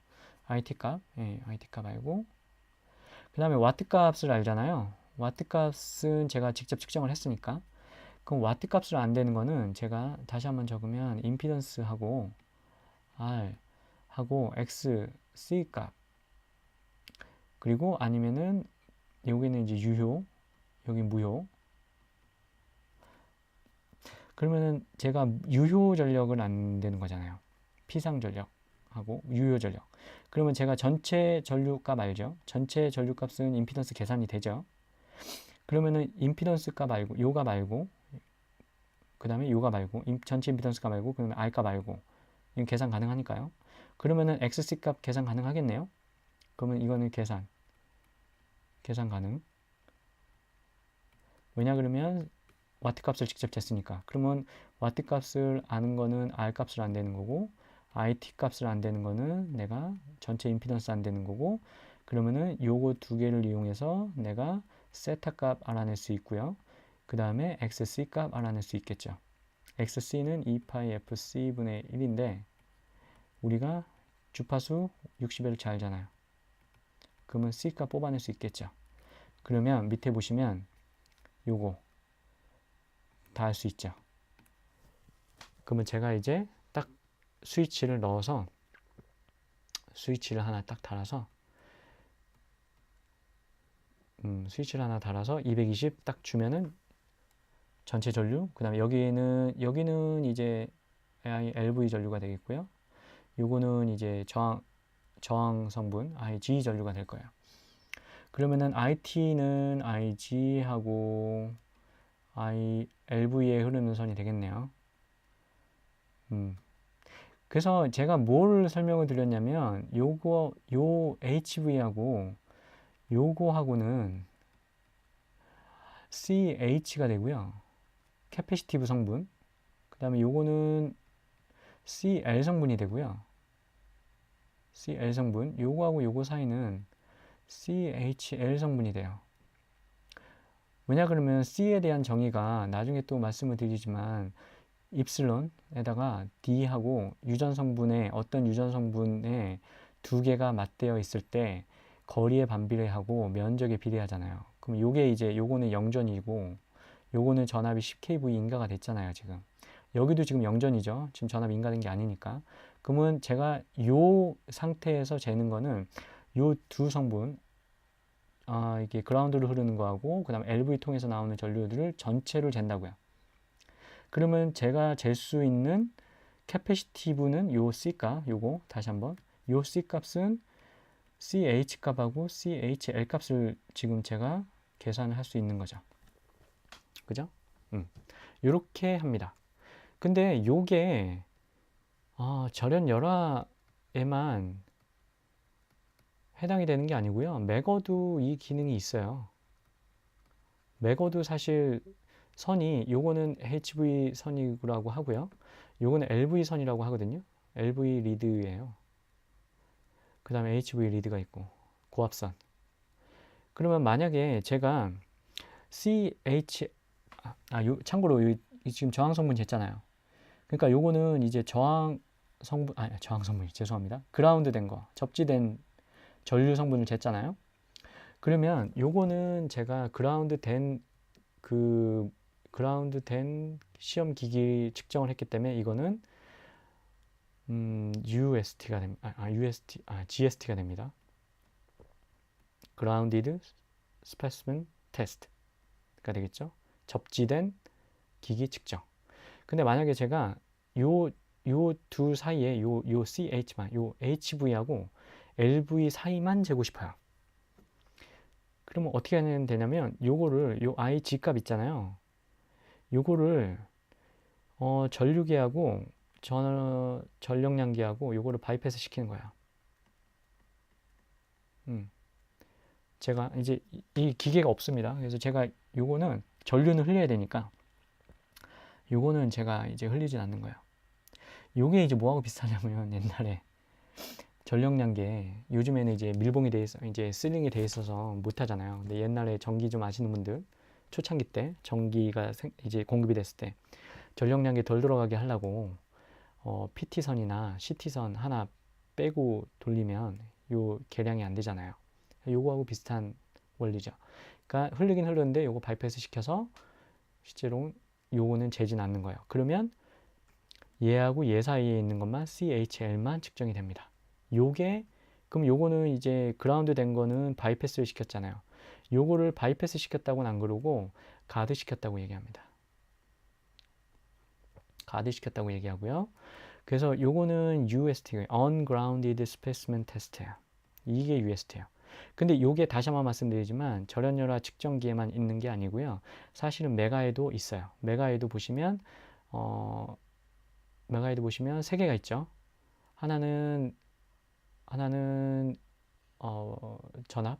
A: IT 값, 예, IT 값 알고 그 다음에 와트 값을 알잖아요. 와트 값은 제가 직접 측정을 했으니까 그럼 와트 값을 안 되는 거는 제가 다시 한번 적으면 임피던스하고 R 하고 X, C 값 그리고 아니면은 여기는 이제 유효 여기 무효 그러면은 제가 유효 전력은 안 되는 거잖아요. 피상 전력하고 유효 전력 그러면 제가 전체 전류값 알죠? 전체 전류값은 임피던스 계산이 되죠? 그러면은 임피던스 값 알고 요 값 알고 그 다음에 요가 말고 전체 임피던스 값 말고 그러면 R 값 말고 이건 계산 가능하니까요. 그러면은 XC 값 계산 가능하겠네요. 그러면 이거는 계산 가능. 왜냐 그러면 와트 값을 직접 쟀으니까. 그러면 와트 값을 아는 거는 R 값을 안 되는 거고 IT 값을 안 되는 거는 내가 전체 임피던스 안 되는 거고 그러면은 요거 두 개를 이용해서 내가 세타 값 알아낼 수 있고요. 그 다음에 XC 값 알아낼 수 있겠죠. XC는 2파이 FC분의 1인데 우리가 주파수 60Hz 알잖아요. 그러면 C값 뽑아낼 수 있겠죠. 그러면 밑에 보시면 요거 다 할 수 있죠. 그러면 제가 이제 딱 스위치를 넣어서 스위치를 하나 딱 달아서 스위치를 하나 달아서 220 딱 주면은 전체 전류 그 다음에 여기는 이제 LV 전류가 되겠고요. 요거는 이제 저항 성분 IG 전류가 될 거예요. 그러면은 IT는 IG하고 LV에 흐르는 선이 되겠네요. 그래서 제가 뭘 설명을 드렸냐면 요 HV하고 요거하고는 CH가 되고요. 캐패시티브 성분. 그 다음에 요거는 CL 성분이 되고요. CL 성분. 요거하고 요거 사이는 CHL 성분이 돼요. 왜냐 그러면 C에 대한 정의가 나중에 또 말씀을 드리지만 입슬론에다가 D하고 어떤 유전 성분에 두 개가 맞대어 있을 때 거리에 반비례하고 면적에 비례하잖아요. 그럼 요거는 영전이고 요거는 전압이 10kV 인가가 됐잖아요, 지금. 여기도 지금 영전이죠. 지금 전압이 인가된 게 아니니까. 그러면 제가 요 상태에서 재는 거는 요 두 성분 이게 그라운드로 흐르는 거하고 그다음 LV 통해서 나오는 전류들을 전체를 잰다고요. 그러면 제가 잴 수 있는 캐패시티브는 요 C값, 요거 다시 한번 요 C값은 CH 값하고 CHL 값을 지금 제가 계산을 할 수 있는 거죠. 그죠? 요렇게 합니다. 근데 요게 절연 열화에만 해당이 되는 게 아니고요. 맥어도 이 기능이 있어요. 맥어도 사실 요거는 HV 선이라고 하고요. 요거는 LV 선이라고 하거든요. LV 리드예요. 그 다음에 HV 리드가 있고 고압선. 그러면 만약에 제가 CH 참고로 지금 저항 성분 쟀잖아요. 그러니까 요거는 이제 저항 성분이 죄송합니다. 그라운드 된 거, 접지된 전류 성분을 쟀잖아요. 그러면 요거는 제가 그라운드 된 시험 기기 측정을 했기 때문에 이거는 GST가 됩니다. grounded specimen test가 되겠죠. 접지된 기기 측정. 근데 만약에 제가 요 두 사이에 요 CH만, 요 HV하고 LV 사이만 재고 싶어요. 그러면 어떻게 하면 되냐면 요거를 요 IG 값 있잖아요. 요거를 전류기하고 전력량기하고 요거를 바이패스 시키는 거야. 제가 이제 이 기계가 없습니다. 그래서 제가 요거는 전류는 흘려야 되니까 요거는 제가 이제 흘리진 않는 거예요. 요게 이제 뭐하고 비슷하냐면 옛날에 전력량계 요즘에는 이제 밀봉이 돼 있어 이제 실링이 돼 있어서 못 하잖아요. 근데 옛날에 전기 좀 아시는 분들 초창기 때 전기가 이제 공급이 됐을 때 전력량계 덜 들어가게 하려고 PT선이나 CT선 하나 빼고 돌리면 요 계량이 안 되잖아요. 요거하고 비슷한 원리죠. 그러니까 흐르긴 흐르는데 요거 바이패스 시켜서 실제로 요거는 재진 않는 거예요. 그러면 얘하고 얘 사이에 있는 것만 CHL만 측정이 됩니다. 요게 그럼 요거는 이제 그라운드 된 거는 바이패스를 시켰잖아요. 요거를 바이패스 시켰다고는 안 그러고 가드 시켰다고 얘기합니다. 가드 시켰다고 얘기하고요. 그래서 요거는 UST, Ungrounded Specimen Test예요. 이게 UST예요. 근데 요게 다시 한번 말씀드리지만 절연열화 측정기에만 있는 게 아니고요. 사실은 메가에도 있어요. 메가에도 보시면 세 개가 있죠. 하나는 전압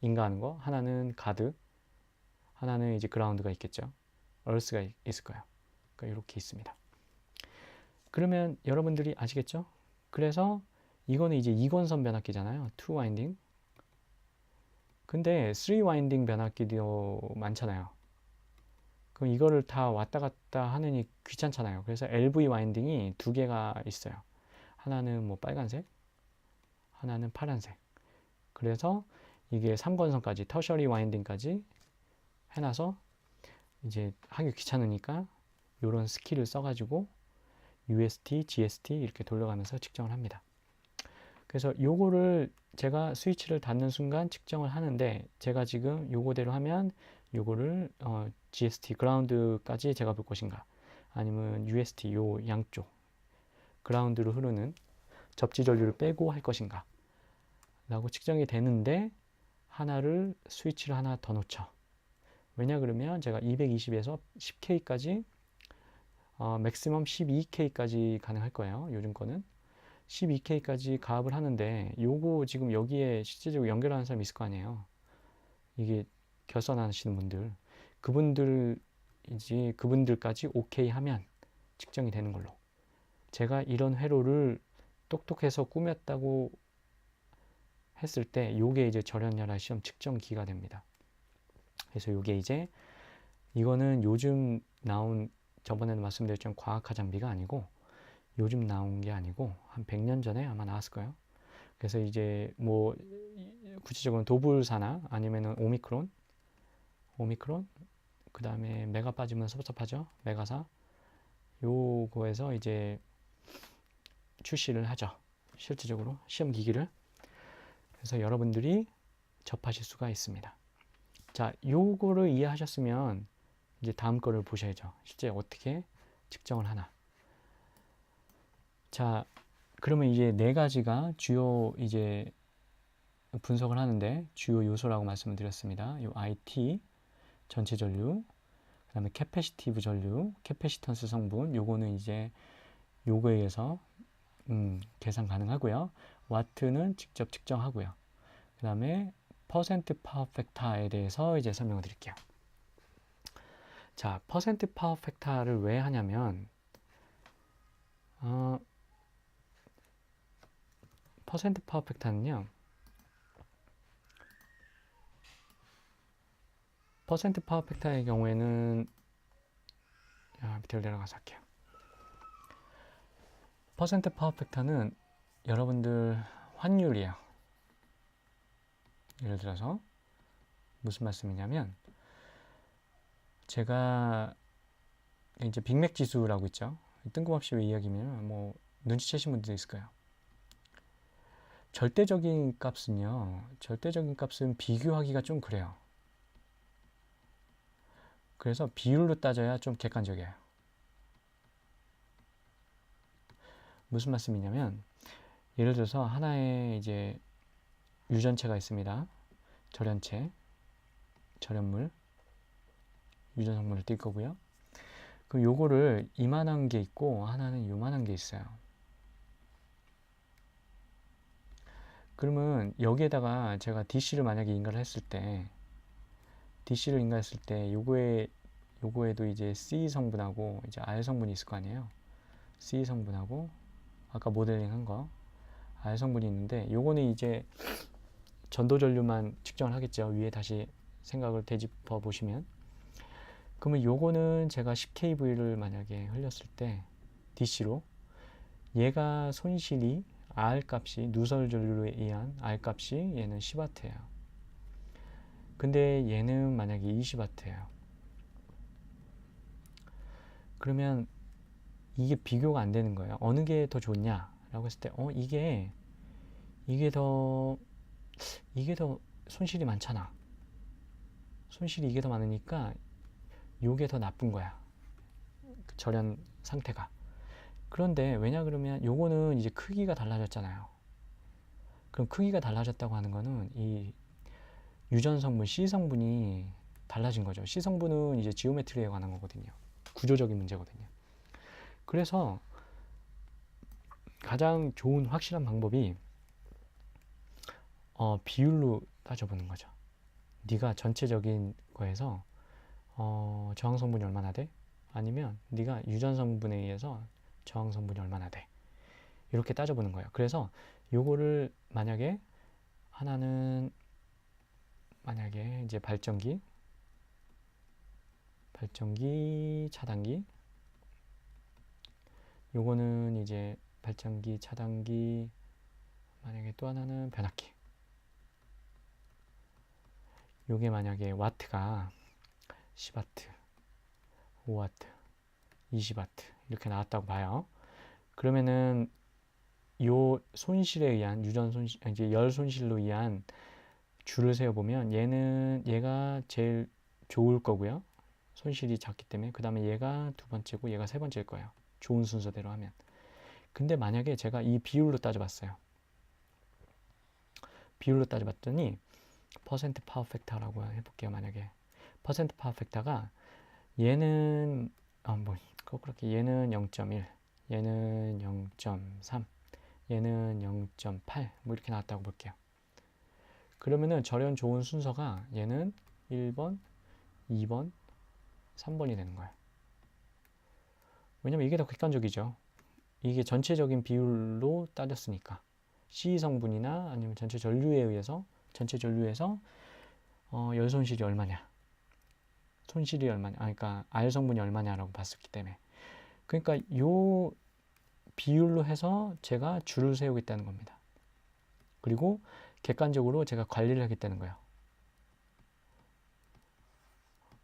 A: 인가하는 거, 하나는 가드, 하나는 이제 그라운드가 있겠죠. 얼스가 있을 거예요. 그러니까 이렇게 있습니다. 그러면 여러분들이 아시겠죠? 그래서 이거는 이제 2권선 변압기잖아요. 2 와인딩. 근데 3 와인딩 변압기도 많잖아요. 그럼 이거를 다 왔다 갔다 하느니 귀찮잖아요. 그래서 LV 와인딩이 두 개가 있어요. 하나는 뭐 빨간색, 하나는 파란색. 그래서 이게 3권선까지 터셔리 와인딩까지 해놔서 이제 하기 귀찮으니까 이런 스킬을 써가지고 UST, GST 이렇게 돌려가면서 측정을 합니다. 그래서 요거를 제가 스위치를 닫는 순간 측정을 하는데 제가 지금 요거대로 하면 요거를 GST 그라운드까지 제가 볼 것인가 아니면 UST 요 양쪽 그라운드로 흐르는 접지 전류를 빼고 할 것인가 라고 측정이 되는데 스위치를 하나 더 놓죠. 왜냐 그러면 제가 220에서 10K까지 맥시멈 12K까지 가능할 거예요. 요즘 거는 12K까지 가압을 하는데 요거 지금 여기에 실제적으로 연결하는 사람이 있을 거 아니에요. 이게 결선하시는 분들 그분들까지 OK 하면 측정이 되는 걸로. 제가 이런 회로를 똑똑해서 꾸몄다고 했을 때 요게 이제 절연열화 시험 측정기가 됩니다. 그래서 요게 이제 이거는 요즘 나온 저번에도 말씀드렸지만 과학화 장비가 아니고 요즘 나온 게 아니고 한 100년 전에 아마 나왔을 거예요. 그래서 이제 뭐 구체적으로 도불사나 아니면은 오미크론 그 다음에 메가 빠지면 섭섭하죠. 메가사 요거에서 이제 출시를 하죠. 실질적으로 시험 기기를. 그래서 여러분들이 접하실 수가 있습니다. 자, 요거를 이해하셨으면 이제 다음 거를 보셔야죠. 실제 어떻게 측정을 하나. 자, 그러면 이제 네 가지가 주요 이제 분석을 하는데 주요 요소라고 말씀을 드렸습니다. 요 IT 전체 전류, 그다음에 캐패시티브 전류, 캐패시턴스 성분, 요거는 이제 요거에 의해서 계산 가능하고요. 와트는 직접 측정하고요. 그다음에 퍼센트 파워 팩터에 대해서 이제 설명을 드릴게요. 자, 퍼센트 파워 팩터를 왜 하냐면 퍼센트 파워 팩터는요. 퍼센트 파워 팩터의 경우에는 밑으로 내려가서 할게요. 퍼센트 파워 팩터는 여러분들 환율이에요. 예를 들어서 무슨 말씀이냐면 제가 이제 빅맥 지수라고 있죠. 뜬금없이 왜 이야기면 뭐 눈치채신 분들도 있을 거예요. 절대적인 값은요. 절대적인 값은 비교하기가 좀 그래요. 그래서 비율로 따져야 좀 객관적이에요. 무슨 말씀이냐면 예를 들어서 하나의 이제 유전체가 있습니다. 절연체, 절연물, 유전성분을 띌 거고요. 그럼 요거를 이만한 게 있고 하나는 요만한 게 있어요. 그러면 여기에다가 제가 DC를 만약에 인가를 했을 때 DC를 인가했을 때 요거에도 이제 C 성분하고 이제 R 성분이 있을 거 아니에요. C 성분하고 아까 모델링 한 거 R 성분이 있는데 요거는 이제 전도 전류만 측정을 하겠죠. 위에 다시 생각을 되짚어 보시면 그러면 요거는 제가 10kV를 만약에 흘렸을 때 DC로 얘가 손실이 R 값이 누설 전류에 의한 R 값이 얘는 10W예요. 근데 얘는 만약에 20W예요. 그러면 이게 비교가 안 되는 거예요. 어느 게 더 좋냐라고 했을 때 이게 더 손실이 많잖아. 손실이 이게 더 많으니까 요게 더 나쁜 거야. 절연 상태가. 그런데 왜냐 그러면 요거는 이제 크기가 달라졌잖아요. 그럼 크기가 달라졌다고 하는 거는 이 유전 성분 C 성분이 달라진 거죠. C 성분은 이제 지오메트리에 관한 거거든요. 구조적인 문제거든요. 그래서 가장 좋은 확실한 방법이 비율로 따져보는 거죠. 네가 전체적인 거에서 저항 성분이 얼마나 돼? 아니면 네가 유전 성분에 의해서 저항 성분이 얼마나 돼? 이렇게 따져보는 거예요. 그래서 요거를 만약에 하나는 만약에 이제 발전기, 차단기, 요거는 이제 발전기, 차단기, 만약에 또 하나는 변압기. 요게 만약에 와트가 10W, 5W, 20W 이렇게 나왔다고 봐요. 그러면은 요 손실에 의한 유전 손실, 이제 열 손실로 의한 줄을 세워 보면 얘가 제일 좋을 거고요. 손실이 작기 때문에 그 다음에 얘가 두 번째고 얘가 세 번째일 거예요. 좋은 순서대로 하면. 근데 만약에 제가 이 비율로 따져봤어요. 비율로 따져봤더니 퍼센트 파워 팩터라고 해볼게요. 만약에 퍼센트 파워 팩터가 얘는 그렇게 얘는 0.1, 얘는 0.3, 얘는 0.8 뭐 이렇게 나왔다고 볼게요. 그러면은 절연 좋은 순서가 얘는 1번, 2번, 3번이 되는 거예요. 왜냐면 이게 더 객관적이죠. 이게 전체적인 비율로 따졌으니까 C 성분이나 아니면 전체 전류에서 열 손실이 얼마냐, 손실이 얼마냐, 그러니까 R 성분이 얼마냐라고 봤었기 때문에 그러니까 요 비율로 해서 제가 줄을 세우겠다는 겁니다. 그리고 객관적으로 제가 관리를 하겠다는 거예요.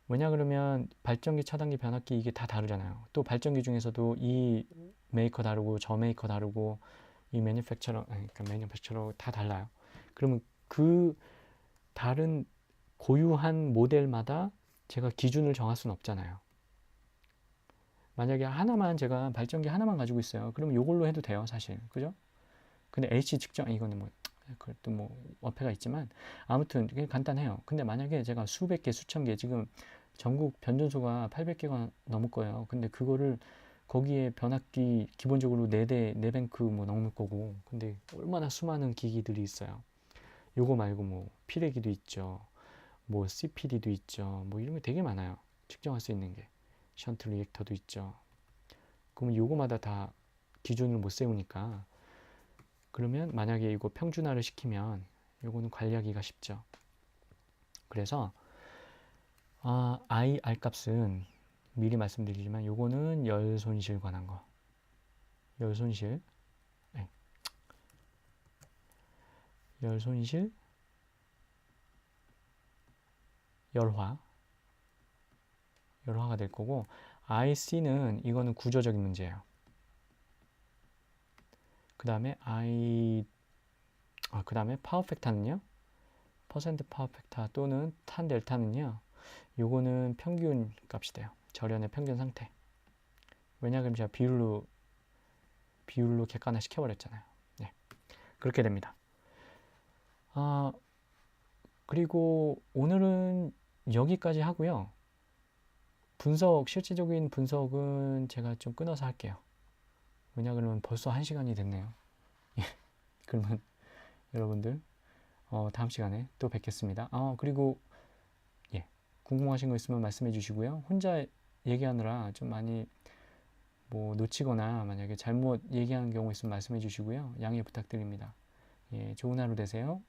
A: 왜냐 그러면 발전기, 차단기, 변압기 이게 다 다르잖아요. 또 발전기 중에서도 이 메이커 다르고 저 메이커 다르고 이 매니팩처러 다 달라요. 그러면 그 다른 고유한 모델마다 제가 기준을 정할 수는 없잖아요. 만약에 제가 발전기 하나만 가지고 있어요. 그러면 이걸로 해도 돼요, 사실. 그죠? 근데 H 측정, 이거는 그것도 어폐가 있지만, 아무튼, 그게 간단해요. 근데 만약에 제가 수백 개, 수천 개, 지금 전국 변전소가 800개가 넘을 거예요. 근데 그거를 거기에 변압기 기본적으로 4대, 4뱅크 넘을 거고, 근데 얼마나 수많은 기기들이 있어요. 요거 말고 피레기도 있죠. CPD도 있죠. 이런 게 되게 많아요. 측정할 수 있는 게. 션트 리액터도 있죠. 그러면 요거마다 다 기준을 못 세우니까 그러면 만약에 이거 평준화를 시키면 요거는 관리하기가 쉽죠. 그래서 IR 값은 미리 말씀드리지만 요거는 열 손실 관한 거. 열 손실. 네. 열 손실 열화가 될 거고 IC는 이거는 구조적인 문제예요. 그 다음에 그 다음에 파워 팩터는요. 퍼센트 파워 팩터 또는 탄 델타는요. 요거는 평균 값이 돼요. 절연의 평균 상태. 왜냐하면 제가 비율로 객관화 시켜버렸잖아요. 네, 그렇게 됩니다. 그리고 오늘은 여기까지 하고요. 실질적인 분석은 제가 좀 끊어서 할게요. 왜냐 그러면 벌써 1시간이 됐네요. 그러면 여러분들 다음 시간에 또 뵙겠습니다. 그리고 예, 궁금하신 거 있으면 말씀해 주시고요. 혼자 얘기하느라 좀 많이 뭐 놓치거나 만약에 잘못 얘기하는 경우 있으면 말씀해 주시고요. 양해 부탁드립니다. 예, 좋은 하루 되세요.